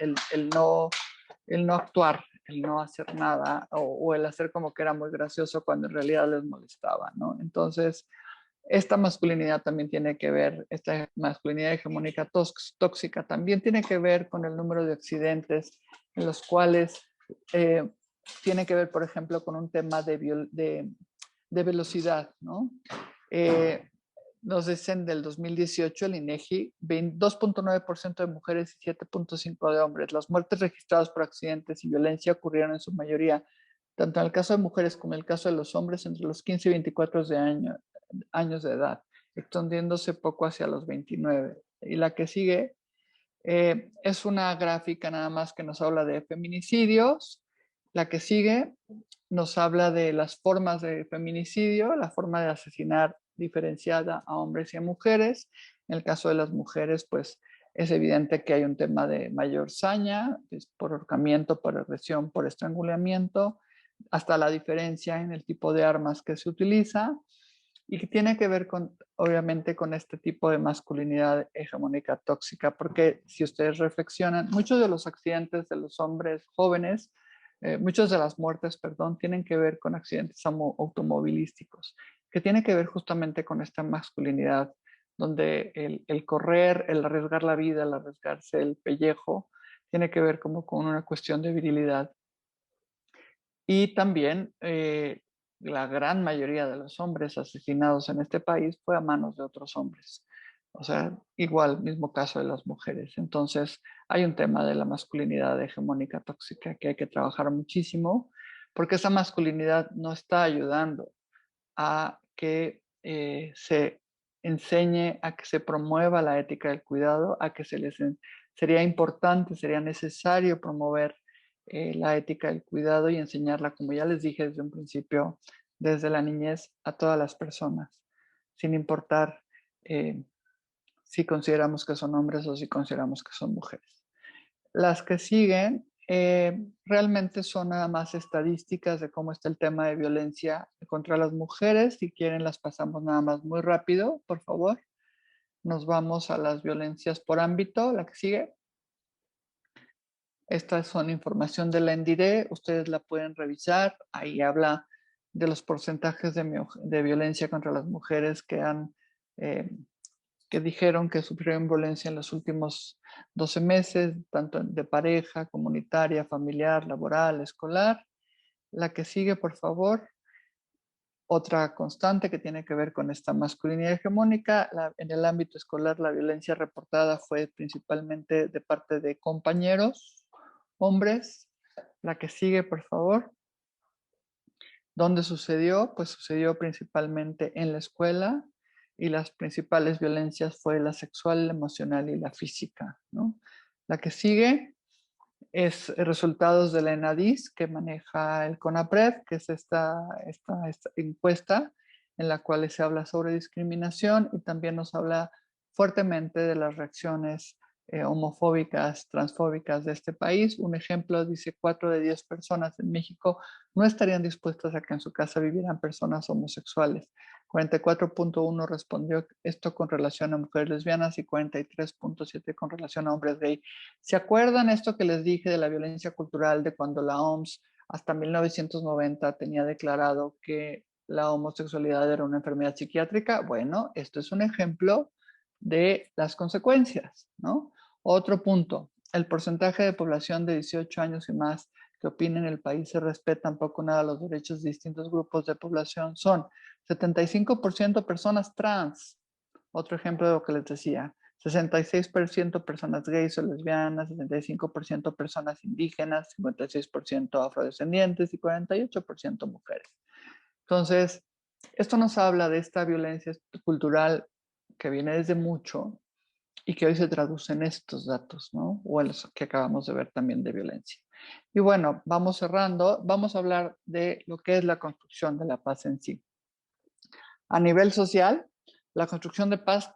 no actuar, el no hacer nada o el hacer como que era muy gracioso cuando en realidad les molestaba, ¿no? Entonces, esta masculinidad también tiene que ver, esta masculinidad hegemónica tóxica también tiene que ver con el número de accidentes en los cuales tiene que ver, por ejemplo, con un tema de velocidad, ¿no? Nos dicen del 2018 el INEGI, 2.9% de mujeres y 7.5% de hombres. Las muertes registradas por accidentes y violencia ocurrieron en su mayoría, tanto en el caso de mujeres como en el caso de los hombres, entre los 15 y 24 años de edad, extendiéndose poco hacia los 29. Y la que sigue es una gráfica nada más que nos habla de feminicidios. La que sigue nos habla de las formas de feminicidio, la forma de asesinar diferenciada a hombres y a mujeres. En el caso de las mujeres, pues es evidente que hay un tema de mayor saña, por ahorcamiento, por agresión, por estrangulamiento, hasta la diferencia en el tipo de armas que se utiliza y que tiene que ver con, obviamente, con este tipo de masculinidad hegemónica tóxica, porque si ustedes reflexionan, muchos de los accidentes de los hombres jóvenes, muchas de las muertes, perdón, tienen que ver con accidentes automovilísticos, que tiene que ver justamente con esta masculinidad, donde el correr, el arriesgar la vida, el arriesgarse el pellejo, tiene que ver como con una cuestión de virilidad. Y también la gran mayoría de los hombres asesinados en este país fue a manos de otros hombres. O sea, igual, mismo caso de las mujeres. Entonces, hay un tema de la masculinidad hegemónica tóxica que hay que trabajar muchísimo, porque esa masculinidad no está ayudando a que se enseñe, a que se promueva la ética del cuidado, a que sería importante, sería necesario promover la ética del cuidado y enseñarla, como ya les dije desde un principio, desde la niñez a todas las personas, sin importar si consideramos que son hombres o si consideramos que son mujeres. Las que siguen realmente son nada más estadísticas de cómo está el tema de violencia contra las mujeres. Si quieren las pasamos nada más muy rápido, por favor. Nos vamos a las violencias por ámbito, la que sigue. Estas son información de la ENDIRE, ustedes la pueden revisar. Ahí habla de los porcentajes de violencia contra las mujeres que dijeron que sufrieron violencia en los últimos 12 meses, tanto de pareja, comunitaria, familiar, laboral, escolar. La que sigue, por favor. Otra constante que tiene que ver con esta masculinidad hegemónica, en el ámbito escolar la violencia reportada fue principalmente de parte de compañeros, hombres. La que sigue, por favor. ¿Dónde sucedió? Pues sucedió principalmente en la escuela y las principales violencias fue la sexual, la emocional y la física, ¿no? La que sigue es resultados de la ENADIS que maneja el CONAPRED, que es esta encuesta en la cual se habla sobre discriminación y también nos habla fuertemente de las reacciones homofóbicas, transfóbicas de este país. Un ejemplo dice 4 de 10 personas en México no estarían dispuestas a que en su casa vivieran personas homosexuales. 44.1 respondió esto con relación a mujeres lesbianas y 43.7 con relación a hombres gay. ¿Se acuerdan esto que les dije de la violencia cultural, de cuando la OMS hasta 1990 tenía declarado que la homosexualidad era una enfermedad psiquiátrica? Bueno, esto es un ejemplo de las consecuencias, ¿no? Otro punto, el porcentaje de población de 18 años y más que opina en el país se respetan poco nada los derechos de distintos grupos de población son 75% personas trans, otro ejemplo de lo que les decía, 66% personas gays o lesbianas, 65% personas indígenas, 56% afrodescendientes y 48% mujeres. Entonces, esto nos habla de esta violencia cultural que viene desde mucho y que hoy se traduce en estos datos, ¿no? O en los que acabamos de ver también de violencia. Y bueno, vamos cerrando, vamos a hablar de lo que es la construcción de la paz en sí. A nivel social, la construcción de paz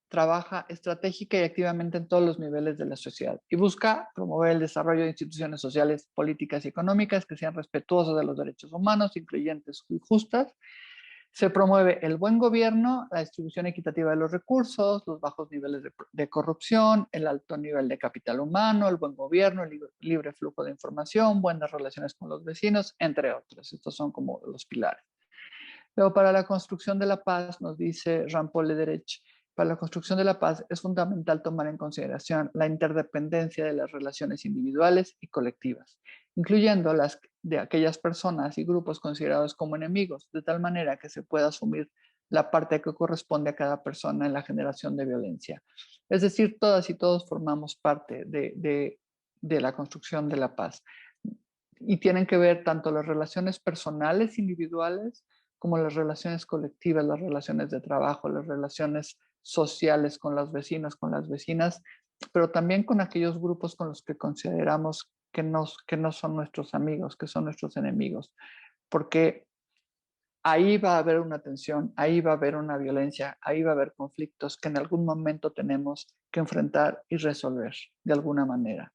trabaja estratégica y activamente en todos los niveles de la sociedad y busca promover el desarrollo de instituciones sociales, políticas y económicas que sean respetuosas de los derechos humanos, incluyentes y justas. Se promueve el buen gobierno, la distribución equitativa de los recursos, los bajos niveles de corrupción, el alto nivel de capital humano, el buen gobierno, el libre flujo de información, buenas relaciones con los vecinos, entre otros. Estos son como los pilares. Luego, para la construcción de la paz, nos dice Jean-Paul Lederich, para la construcción de la paz es fundamental tomar en consideración la interdependencia de las relaciones individuales y colectivas, incluyendo las de aquellas personas y grupos considerados como enemigos, de tal manera que se pueda asumir la parte que corresponde a cada persona en la generación de violencia. Es decir, todas y todos formamos parte de la construcción de la paz. Y tienen que ver tanto las relaciones personales, individuales, como las relaciones colectivas, las relaciones de trabajo, las relaciones sociales con los vecinos, con las vecinas, pero también con aquellos grupos con los que consideramos que no son nuestros amigos, que son nuestros enemigos, porque ahí va a haber una tensión, ahí va a haber una violencia, ahí va a haber conflictos que en algún momento tenemos que enfrentar y resolver de alguna manera.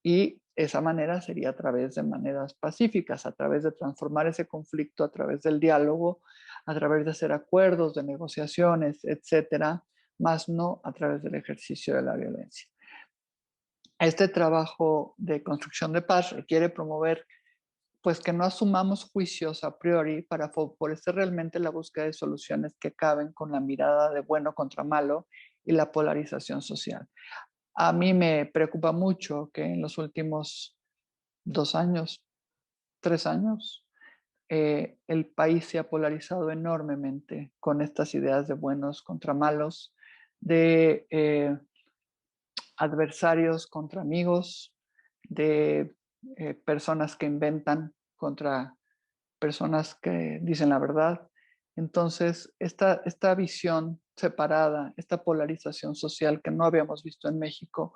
Y esa manera sería a través de maneras pacíficas, a través de transformar ese conflicto, a través del diálogo, a través de hacer acuerdos, de negociaciones, etcétera, más no a través del ejercicio de la violencia. Este trabajo de construcción de paz requiere promover pues que no asumamos juicios a priori para favorecer realmente la búsqueda de soluciones que acaben con la mirada de bueno contra malo y la polarización social. A mí me preocupa mucho que en los últimos 2 años, 3 años, el país se ha polarizado enormemente con estas ideas de buenos contra malos, de adversarios contra amigos, de personas que inventan contra personas que dicen la verdad. Entonces, esta visión separada, esta polarización social que no habíamos visto en México,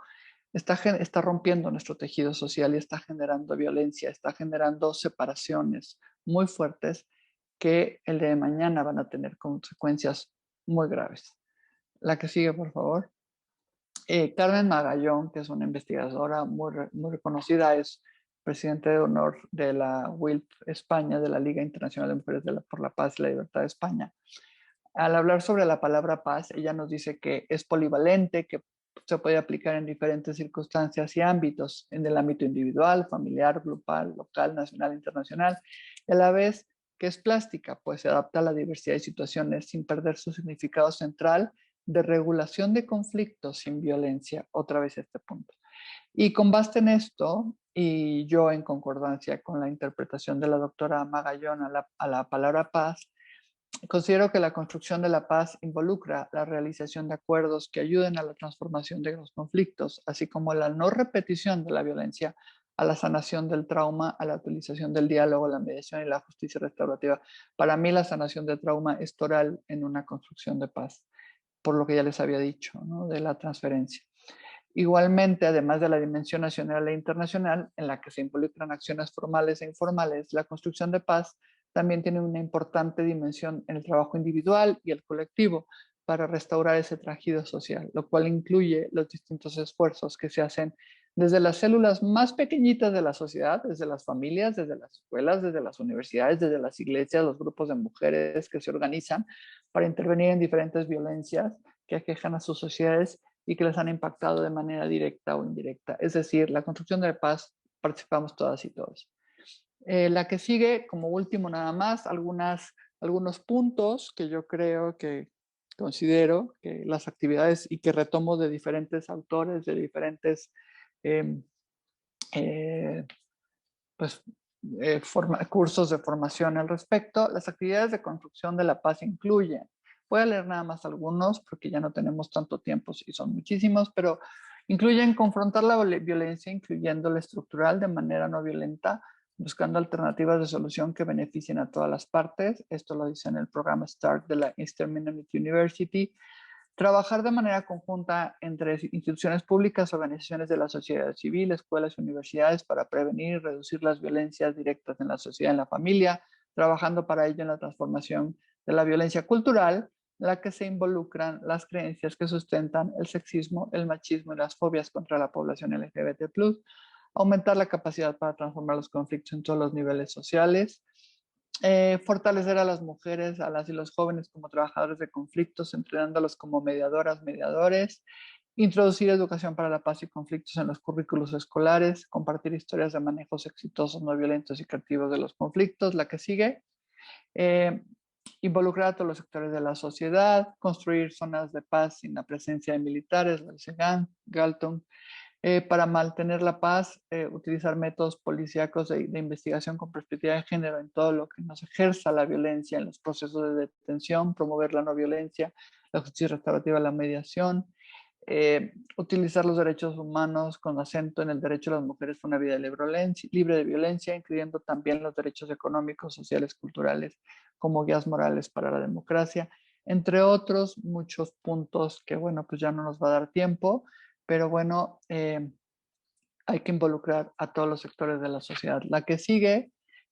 está rompiendo nuestro tejido social y está generando violencia, está generando separaciones muy fuertes que el día de mañana van a tener consecuencias muy graves. La que sigue, por favor. Carmen Magallón, que es una investigadora muy reconocida, es presidente de honor de la WILP España, de la Liga Internacional de Mujeres por la Paz y la Libertad de España. Al hablar sobre la palabra paz, ella nos dice que es polivalente, que se puede aplicar en diferentes circunstancias y ámbitos, en el ámbito individual, familiar, grupal, local, nacional, internacional, y a la vez que es plástica, pues se adapta a la diversidad de situaciones sin perder su significado central de regulación de conflictos sin violencia, otra vez este punto. Y con base en esto, y yo en concordancia con la interpretación de la doctora Magallón a la palabra paz, considero que la construcción de la paz involucra la realización de acuerdos que ayuden a la transformación de los conflictos, así como la no repetición de la violencia, a la sanación del trauma, a la utilización del diálogo, la mediación y la justicia restaurativa. Para mí la sanación del trauma es toral en una construcción de paz, por lo que ya les había dicho, ¿no? De la transferencia. Igualmente, además de la dimensión nacional e internacional, en la que se involucran acciones formales e informales, la construcción de paz también tiene una importante dimensión en el trabajo individual y el colectivo para restaurar ese tejido social, lo cual incluye los distintos esfuerzos que se hacen desde las células más pequeñitas de la sociedad, desde las familias, desde las escuelas, desde las universidades, desde las iglesias, los grupos de mujeres que se organizan para intervenir en diferentes violencias que aquejan a sus sociedades y que les han impactado de manera directa o indirecta. Es decir, la construcción de paz participamos todas y todos. La que sigue, como último nada más, algunos puntos que yo creo que considero que las actividades y que retomo de diferentes autores, de diferentes pues, cursos de formación al respecto. Las actividades de construcción de la paz incluyen, voy a leer nada más algunos porque ya no tenemos tanto tiempo y son muchísimos, pero incluyen confrontar la violencia, incluyendo la estructural de manera no violenta, buscando alternativas de solución que beneficien a todas las partes. Esto lo dice en el programa START de la Eastern Mennonite University. Trabajar de manera conjunta entre instituciones públicas, organizaciones de la sociedad civil, escuelas y universidades para prevenir y reducir las violencias directas en la sociedad y en la familia, trabajando para ello en la transformación de la violencia cultural, en la que se involucran las creencias que sustentan el sexismo, el machismo y las fobias contra la población LGBT+, aumentar la capacidad para transformar los conflictos en todos los niveles sociales, fortalecer a las mujeres, a las y los jóvenes como trabajadores de conflictos, entrenándolos como mediadoras, mediadores, introducir educación para la paz y conflictos en los currículos escolares, compartir historias de manejos exitosos, no violentos y creativos de los conflictos. La que sigue, eh, involucrar a todos los sectores de la sociedad, construir zonas de paz sin la presencia de militares, lo dice Galton. Para mantener la paz, utilizar métodos policíacos de investigación con perspectiva de género en todo lo que nos ejerza la violencia, en los procesos de detención, promover la no violencia, la justicia restaurativa, la mediación, utilizar los derechos humanos con acento en el derecho de las mujeres a una vida libre de violencia, incluyendo también los derechos económicos, sociales, culturales, como guías morales para la democracia, entre otros muchos puntos que, bueno, pues ya no nos va a dar tiempo, pero bueno, hay que involucrar a todos los sectores de la sociedad. La que sigue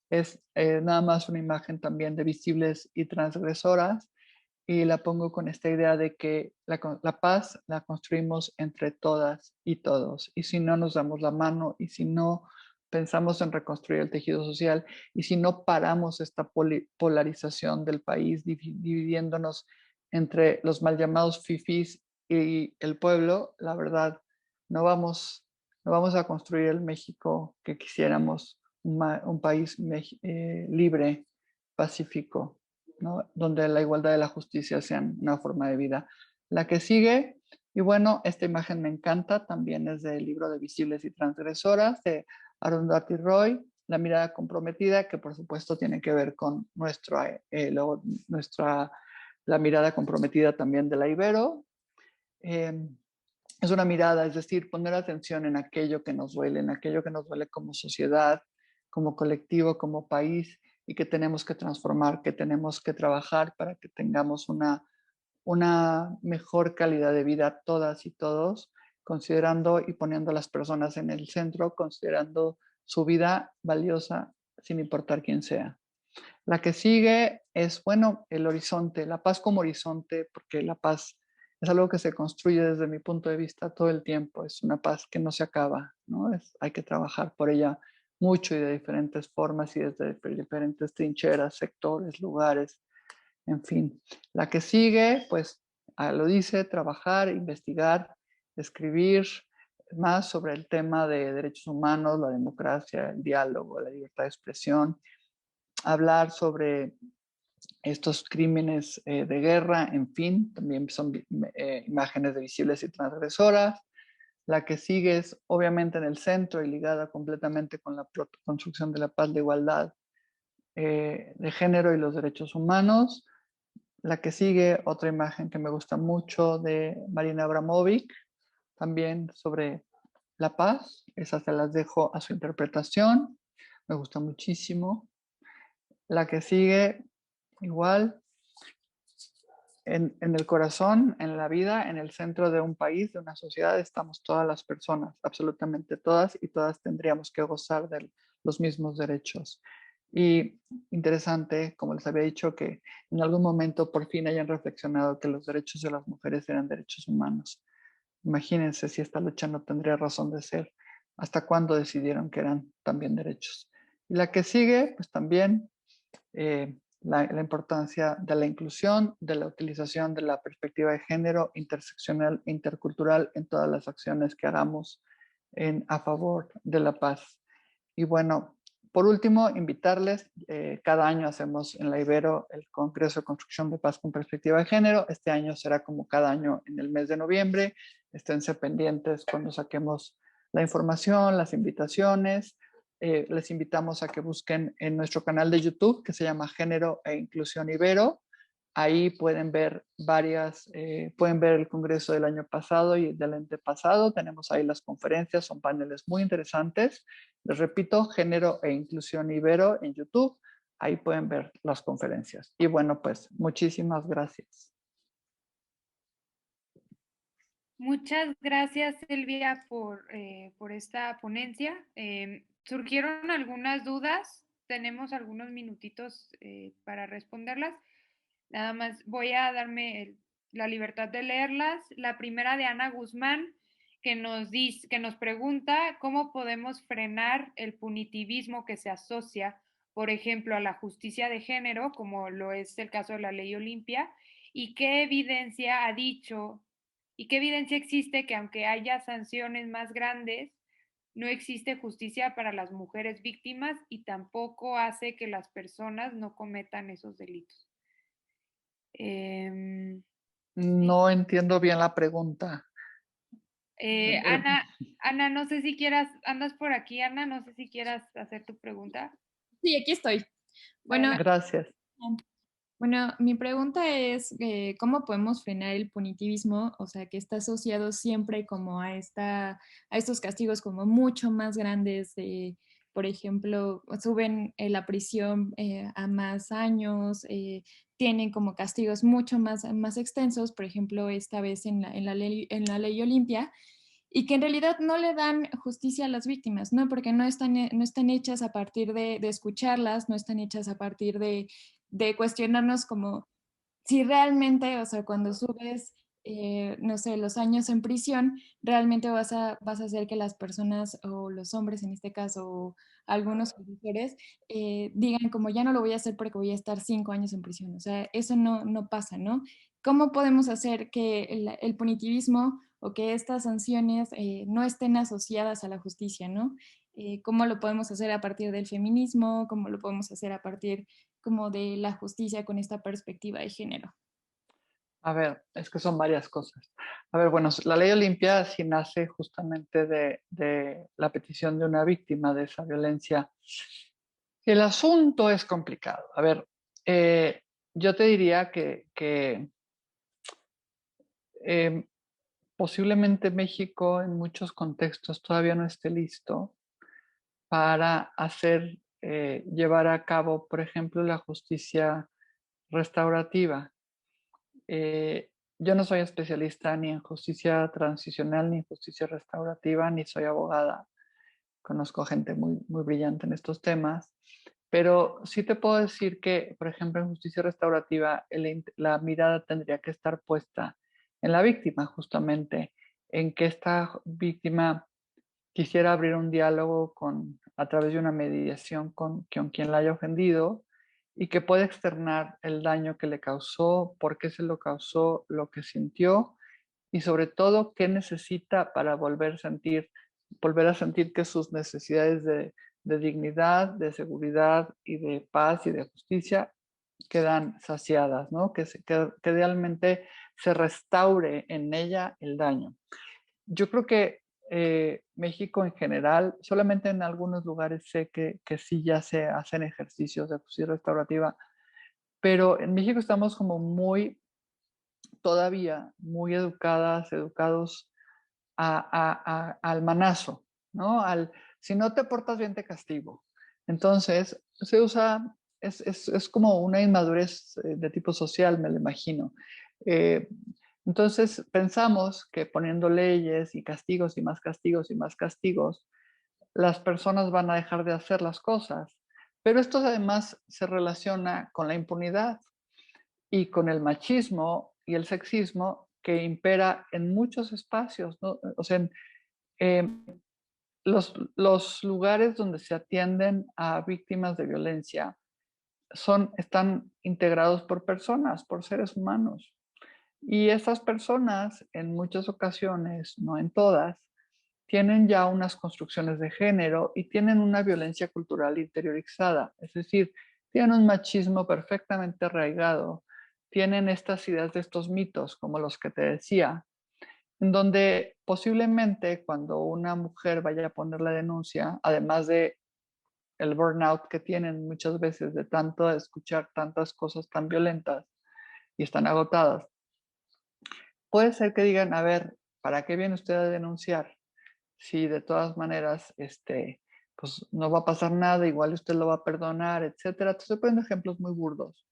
es nada más una imagen también de visibles y transgresoras, y la pongo con esta idea de que la paz la construimos entre todas y todos, y si no nos damos la mano, y si no pensamos en reconstruir el tejido social, y si no paramos esta polarización del país, dividiéndonos entre los mal llamados fifís y el pueblo, la verdad, no vamos, no vamos a construir el México que quisiéramos, un país libre, pacífico, ¿no? Donde la igualdad y la justicia sean una forma de vida. La que sigue, y bueno, esta imagen me encanta, también es del libro de Visibles y Transgresoras, de Arundhati Roy, La mirada comprometida, que por supuesto tiene que ver con la mirada comprometida también de la Ibero. Es una mirada, es decir, poner atención en aquello que nos duele, en aquello que nos duele como sociedad, como colectivo, como país, y que tenemos que transformar, que tenemos que trabajar para que tengamos una mejor calidad de vida todas y todos, considerando y poniendo a las personas en el centro, considerando su vida valiosa sin importar quién sea. La que sigue es, bueno, el horizonte, la paz como horizonte, porque la paz es algo que se construye desde mi punto de vista todo el tiempo, es una paz que no se acaba, ¿no? Hay que trabajar por ella mucho y de diferentes formas y desde diferentes trincheras, sectores, lugares, en fin. La que sigue, pues lo dice, trabajar, investigar, escribir más sobre el tema de derechos humanos, la democracia, el diálogo, la libertad de expresión, hablar sobre estos crímenes de guerra, en fin, también son imágenes de visibles y transgresoras. La que sigue es obviamente en el centro y ligada completamente con la construcción de la paz, la igualdad de género y los derechos humanos. La que sigue, otra imagen que me gusta mucho de Marina Abramovic, también sobre la paz. Esas se las dejo a su interpretación, me gusta muchísimo. La que sigue, igual, en el corazón, en la vida, en el centro de un país, de una sociedad, estamos todas las personas, absolutamente todas, y todas tendríamos que gozar de los mismos derechos. Y interesante, como les había dicho, que en algún momento por fin hayan reflexionado que los derechos de las mujeres eran derechos humanos. Imagínense si esta lucha no tendría razón de ser. ¿Hasta cuándo decidieron que eran también derechos? Y la que sigue, pues también la importancia de la inclusión, de la utilización de la perspectiva de género interseccional e intercultural en todas las acciones que hagamos a favor de la paz. Y bueno, por último, invitarles, cada año hacemos en la Ibero el Congreso de Construcción de Paz con Perspectiva de Género. Este año será como cada año en el mes de noviembre. Esténse pendientes cuando saquemos la información, las invitaciones. Les invitamos a que busquen en nuestro canal de YouTube que se llama Género e Inclusión Ibero. Ahí pueden ver pueden ver el congreso del año pasado y del antepasado. Tenemos ahí las conferencias, son paneles muy interesantes. Les repito, Género e Inclusión Ibero en YouTube. Ahí pueden ver las conferencias. Y bueno, pues muchísimas gracias. Muchas gracias, Silvia, por esta ponencia. Surgieron algunas dudas, tenemos algunos minutitos para responderlas. Nada más voy a darme la libertad de leerlas. La primera de Ana Guzmán, que nos pregunta cómo podemos frenar el punitivismo que se asocia, por ejemplo, a la justicia de género, como lo es el caso de la ley Olimpia, y qué evidencia ha dicho y qué evidencia existe que aunque haya sanciones más grandes, no existe justicia para las mujeres víctimas y tampoco hace que las personas no cometan esos delitos. Eh, No entiendo bien la pregunta. Ana, Ana, no sé si quieras, andas por aquí, Ana, no sé si quieras hacer tu pregunta. Sí, aquí estoy. Bueno, Gracias. bueno, mi pregunta es, ¿cómo podemos frenar el punitivismo? O sea, que está asociado siempre como a estos castigos como mucho más grandes, por ejemplo, suben la prisión a más años, tienen como castigos mucho más extensos, por ejemplo, esta vez en la ley Olimpia, y que en realidad no le dan justicia a las víctimas, ¿no? Porque no están hechas a partir de escucharlas, no están hechas a partir de cuestionarnos como si realmente, o sea, cuando subes, no sé, los años en prisión, realmente vas a hacer que las personas o los hombres en este caso, o algunos mujeres, digan como ya no lo voy a hacer porque voy a estar 5 años en prisión. O sea, eso no pasa, ¿no? ¿Cómo podemos hacer que el punitivismo o que estas sanciones no estén asociadas a la justicia, ¿no? ¿Cómo lo podemos hacer a partir del feminismo? ¿Cómo lo podemos hacer a partir como de la justicia con esta perspectiva de género? A ver, es que son varias cosas. A ver, bueno, la ley Olimpia sí nace justamente de la petición de una víctima de esa violencia. El asunto es complicado. A ver, yo te diría que eh, posiblemente México en muchos contextos todavía no esté listo para llevar a cabo, por ejemplo, la justicia restaurativa. Yo no soy especialista ni en justicia transicional, ni en justicia restaurativa, ni soy abogada. Conozco gente muy brillante en estos temas, pero sí te puedo decir que, por ejemplo, en justicia restaurativa, la mirada tendría que estar puesta en la víctima, justamente, en que esta víctima quisiera abrir un diálogo a través de una mediación con quien la haya ofendido y que pueda externar el daño que le causó, por qué se lo causó, lo que sintió y sobre todo qué necesita para volver a sentir que sus necesidades de dignidad, de seguridad y de paz y de justicia quedan saciadas, ¿no? Que realmente se restaure en ella el daño. Yo creo que México en general, solamente en algunos lugares sé que sí ya se hacen ejercicios de justicia restaurativa, pero en México estamos como todavía muy educados al manazo, ¿no? Si no te portas bien te castigo. Entonces, es como una inmadurez de tipo social, me lo imagino. Eh, entonces, pensamos que poniendo leyes y castigos y más castigos y más castigos, las personas van a dejar de hacer las cosas. Pero esto además se relaciona con la impunidad y con el machismo y el sexismo que impera en muchos espacios, ¿no? O sea, eh, los lugares donde se atienden a víctimas de violencia están integrados por personas, por seres humanos. Y esas personas, en muchas ocasiones, no en todas, tienen ya unas construcciones de género y tienen una violencia cultural interiorizada. Es decir, tienen un machismo perfectamente arraigado, tienen estas ideas de estos mitos, como los que te decía, en donde posiblemente cuando una mujer vaya a poner la denuncia, además de el burnout que tienen muchas veces de tanto escuchar tantas cosas tan violentas y están agotadas, puede ser que digan, a ver, ¿para qué viene usted a denunciar? Si de todas maneras, pues no va a pasar nada, igual usted lo va a perdonar, etcétera. Te estoy poniendo ejemplos muy burdos.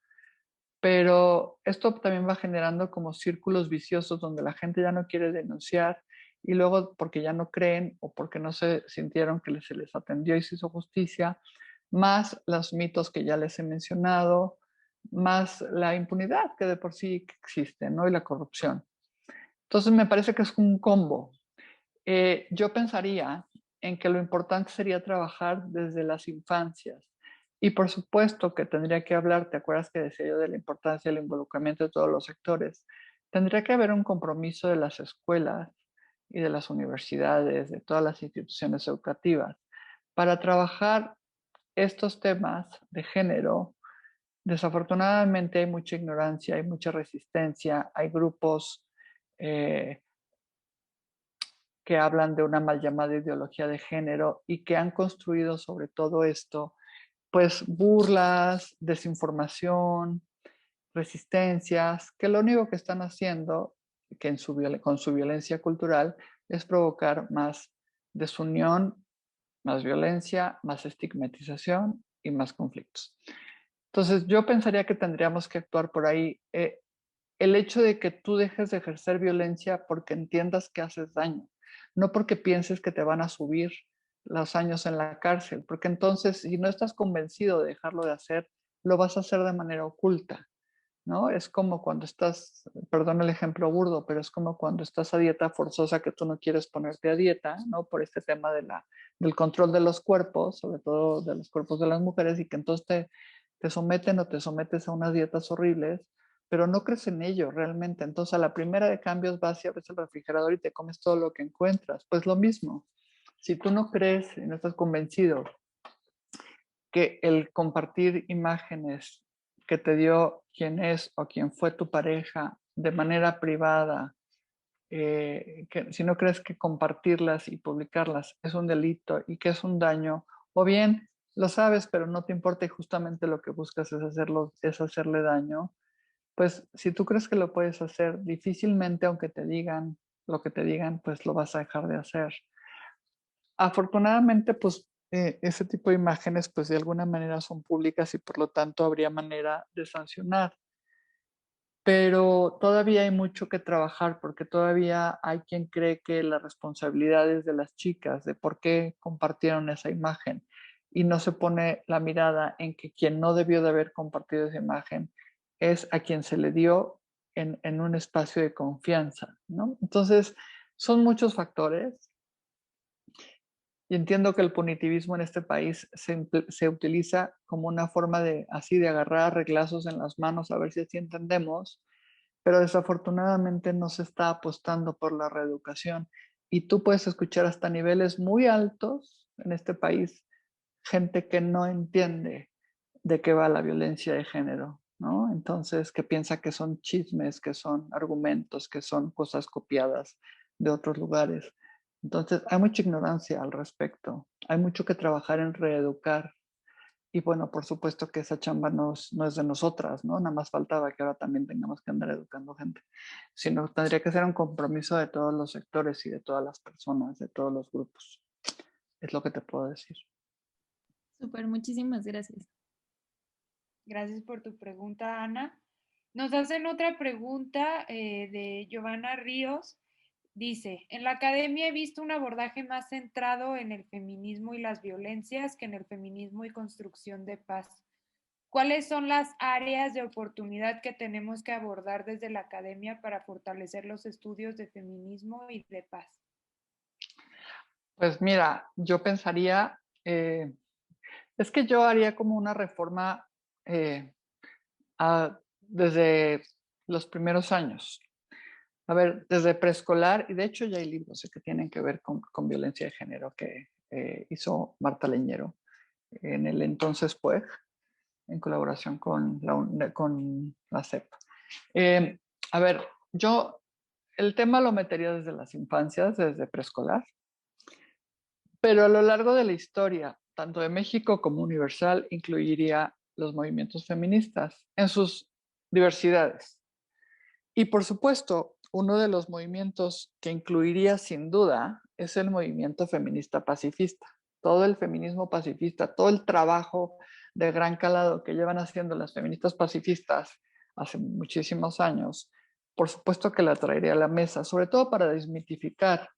pero esto también va generando como círculos viciosos donde la gente ya no quiere denunciar y luego porque ya no creen o porque no se sintieron que se les atendió y se hizo justicia, más los mitos que ya les he mencionado, más la impunidad que de por sí existe, ¿no? Y la corrupción. Entonces me parece que es un combo. Yo pensaría en que lo importante sería trabajar desde las infancias. Y por supuesto que tendría que hablar, ¿te acuerdas que decía yo de la importancia del involucramiento de todos los sectores? Tendría que haber un compromiso de las escuelas y de las universidades, de todas las instituciones educativas, para trabajar estos temas de género. Desafortunadamente hay mucha ignorancia, hay mucha resistencia, hay grupos eh, que hablan de una mal llamada ideología de género y que han construido sobre todo esto, pues burlas, desinformación, resistencias, que lo único que están haciendo que con su violencia cultural es provocar más desunión, más violencia, más estigmatización y más conflictos. Entonces yo pensaría que tendríamos que actuar por ahí. El hecho de que tú dejes de ejercer violencia porque entiendas que haces daño, no porque pienses que te van a subir los años en la cárcel, porque entonces si no estás convencido de dejarlo de hacer, lo vas a hacer de manera oculta, ¿no? Es como cuando estás, perdón el ejemplo burdo, pero es como cuando estás a dieta forzosa que tú no quieres ponerte a dieta, ¿no? Por este tema del control de los cuerpos, sobre todo de los cuerpos de las mujeres, y que entonces te someten o te sometes a unas dietas horribles, pero no crees en ello realmente. Entonces a la primera de cambios vas y abres el refrigerador y te comes todo lo que encuentras. Pues lo mismo, si tú no crees y no estás convencido que el compartir imágenes que te dio quien es o quien fue tu pareja de manera privada, que si no crees que compartirlas y publicarlas es un delito y que es un daño, o bien lo sabes pero no te importa y justamente lo que buscas es hacerle daño, pues si tú crees que lo puedes hacer, difícilmente aunque te digan lo que te digan, pues lo vas a dejar de hacer. Afortunadamente, pues ese tipo de imágenes, pues de alguna manera son públicas y por lo tanto habría manera de sancionar. Pero todavía hay mucho que trabajar porque todavía hay quien cree que la responsabilidad es de las chicas, de por qué compartieron esa imagen. Y no se pone la mirada en que quien no debió de haber compartido esa imagen es a quien se le dio en un espacio de confianza, ¿no? Entonces, son muchos factores. Y entiendo que el punitivismo en este país se utiliza como una forma de así de agarrar reglazos en las manos a ver si así entendemos, pero desafortunadamente no se está apostando por la reeducación. Y tú puedes escuchar hasta niveles muy altos en este país gente que no entiende de qué va la violencia de género, ¿no? Entonces, que piensa que son chismes, que son argumentos, que son cosas copiadas de otros lugares. Entonces, hay mucha ignorancia al respecto. Hay mucho que trabajar en reeducar. Y bueno, por supuesto que esa chamba no es de nosotras, ¿no? Nada más faltaba que ahora también tengamos que andar educando gente, sino tendría que ser un compromiso de todos los sectores y de todas las personas, de todos los grupos. Es lo que te puedo decir. Súper, muchísimas gracias. Gracias por tu pregunta, Ana. Nos hacen otra pregunta de Giovanna Ríos. Dice, en la academia he visto un abordaje más centrado en el feminismo y las violencias que en el feminismo y construcción de paz. ¿Cuáles son las áreas de oportunidad que tenemos que abordar desde la academia para fortalecer los estudios de feminismo y de paz? Pues mira, yo pensaría, es que yo haría como una reforma desde los primeros años. A ver, desde preescolar, y de hecho ya hay libros que tienen que ver con violencia de género que hizo Marta Leñero en el entonces PUEG, en colaboración con la CEP. A ver, yo el tema lo metería desde las infancias, desde preescolar, pero a lo largo de la historia, tanto de México como universal, incluiría los movimientos feministas en sus diversidades. Y por supuesto, uno de los movimientos que incluiría sin duda es el movimiento feminista pacifista. Todo el feminismo pacifista, todo el trabajo de gran calado que llevan haciendo las feministas pacifistas hace muchísimos años, por supuesto que la traería a la mesa, sobre todo para desmitificar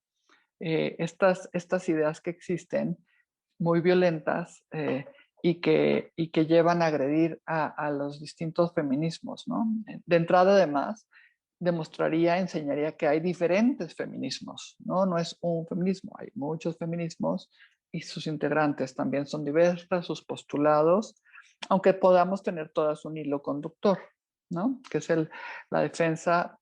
estas ideas que existen, muy violentas, y que llevan a agredir a los distintos feminismos, ¿no? De entrada, además, demostraría, enseñaría que hay diferentes feminismos, ¿no? No es un feminismo, hay muchos feminismos y sus integrantes también son diversas, sus postulados, aunque podamos tener todas un hilo conductor, ¿no? Que es la defensa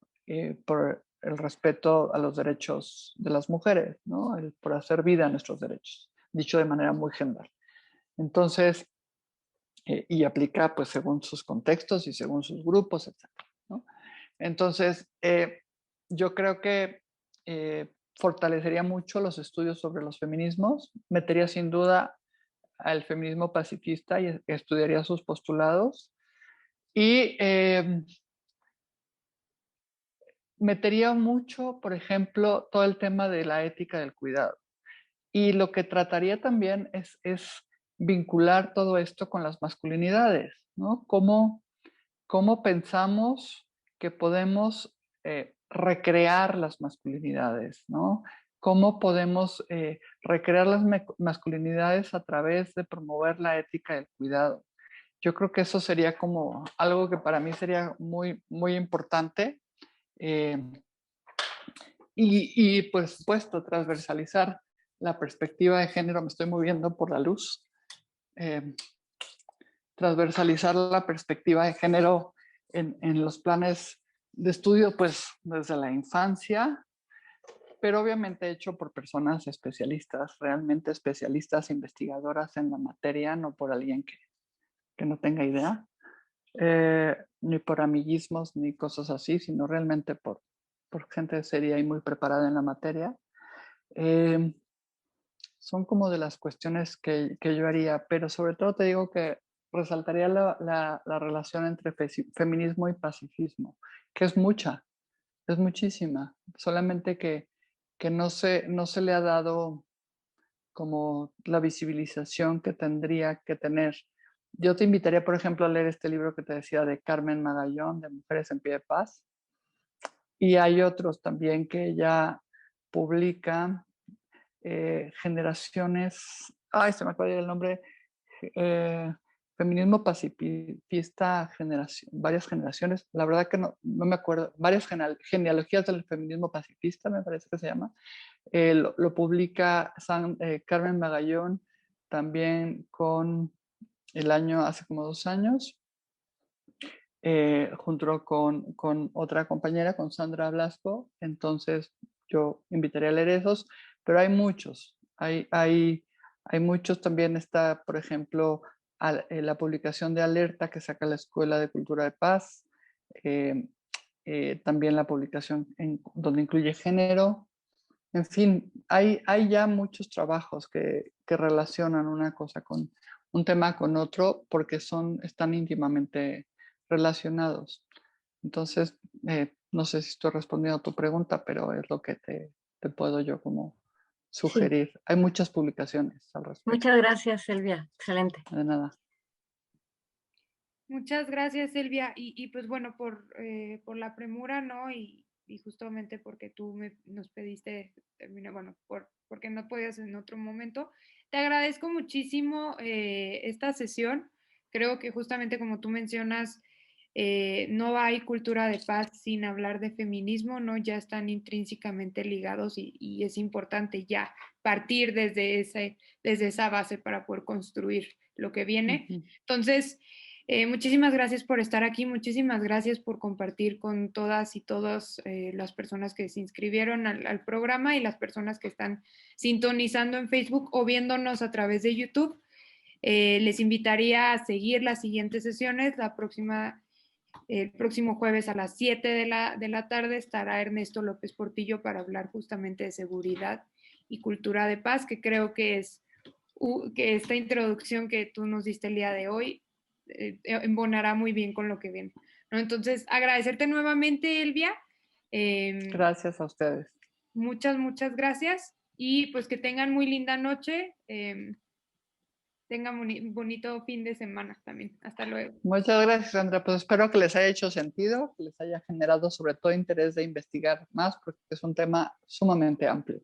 por el respeto a los derechos de las mujeres, ¿no? Por hacer vida a nuestros derechos, dicho de manera muy general. Entonces, y aplica pues según sus contextos y según sus grupos, etc., ¿no? Entonces, yo creo que fortalecería mucho los estudios sobre los feminismos, metería sin duda al feminismo pacifista y estudiaría sus postulados y metería mucho, por ejemplo, todo el tema de la ética del cuidado. Y lo que trataría también es vincular todo esto con las masculinidades, ¿no? ¿Cómo pensamos que podemos recrear las masculinidades, ¿no? ¿Cómo podemos recrear las masculinidades a través de promover la ética del cuidado? Yo creo que eso sería como algo que para mí sería muy, muy importante. Eh, y, por supuesto, transversalizar la perspectiva de género, me estoy moviendo por la luz, transversalizar la perspectiva de género en los planes de estudio, pues desde la infancia, pero obviamente hecho por personas especialistas, realmente especialistas, investigadoras en la materia, no por alguien que no tenga idea, ni por amiguismos ni cosas así, sino realmente por gente seria y muy preparada en la materia. Son como de las cuestiones que yo haría, pero sobre todo te digo que resaltaría la relación entre feminismo y pacifismo, que es mucha, es muchísima, solamente que no se le ha dado como la visibilización que tendría que tener. Yo te invitaría, por ejemplo, a leer este libro que te decía de Carmen Magallón, de Mujeres en Pie de Paz, y hay otros también que ella publica, generaciones, ay, se me acaba de ir el nombre, eh, feminismo pacifista, varias generaciones, la verdad que no me acuerdo, varias genealogías del feminismo pacifista, me parece que se llama, lo publica Carmen Magallón también con hace como 2 años, junto con otra compañera, con Sandra Blasco. Entonces yo invitaría a leer esos, pero hay muchos, hay muchos. También está, por ejemplo, la publicación de Alerta que saca la Escuela de Cultura de Paz, también la publicación donde incluye género. En fin, hay ya muchos trabajos que relacionan una cosa con un tema con otro porque están íntimamente relacionados. Entonces, no sé si estoy respondiendo a tu pregunta, pero es lo que te puedo yo como Sí, sugerir. Hay muchas publicaciones al respecto. muchas gracias, Silvia. Excelente. De nada. Muchas gracias, Silvia. Y pues bueno, por la premura, ¿no? Y justamente porque tú nos pediste terminar, bueno, porque no podías en otro momento. Te agradezco muchísimo esta sesión. Creo que justamente como tú mencionas, no hay cultura de paz sin hablar de feminismo, ¿no? Ya están intrínsecamente ligados y es importante ya partir desde esa base para poder construir lo que viene. Ujú. Entonces, muchísimas gracias por estar aquí, muchísimas gracias por compartir con todas y todas las personas que se inscribieron al programa y las personas que están sintonizando en Facebook o viéndonos a través de YouTube. Les invitaría a seguir las siguientes sesiones. El próximo jueves a las 7 de la tarde estará Ernesto López Portillo para hablar justamente de seguridad y cultura de paz, que creo que es que esta introducción que tú nos diste el día de hoy embonará muy bien con lo que viene, ¿no? Entonces, agradecerte nuevamente, Elvia. Gracias a ustedes. Muchas gracias y pues que tengan muy linda noche. tengan un bonito fin de semana también. Hasta luego. Muchas gracias, Sandra. Pues espero que les haya hecho sentido, que les haya generado sobre todo interés de investigar más, porque es un tema sumamente amplio.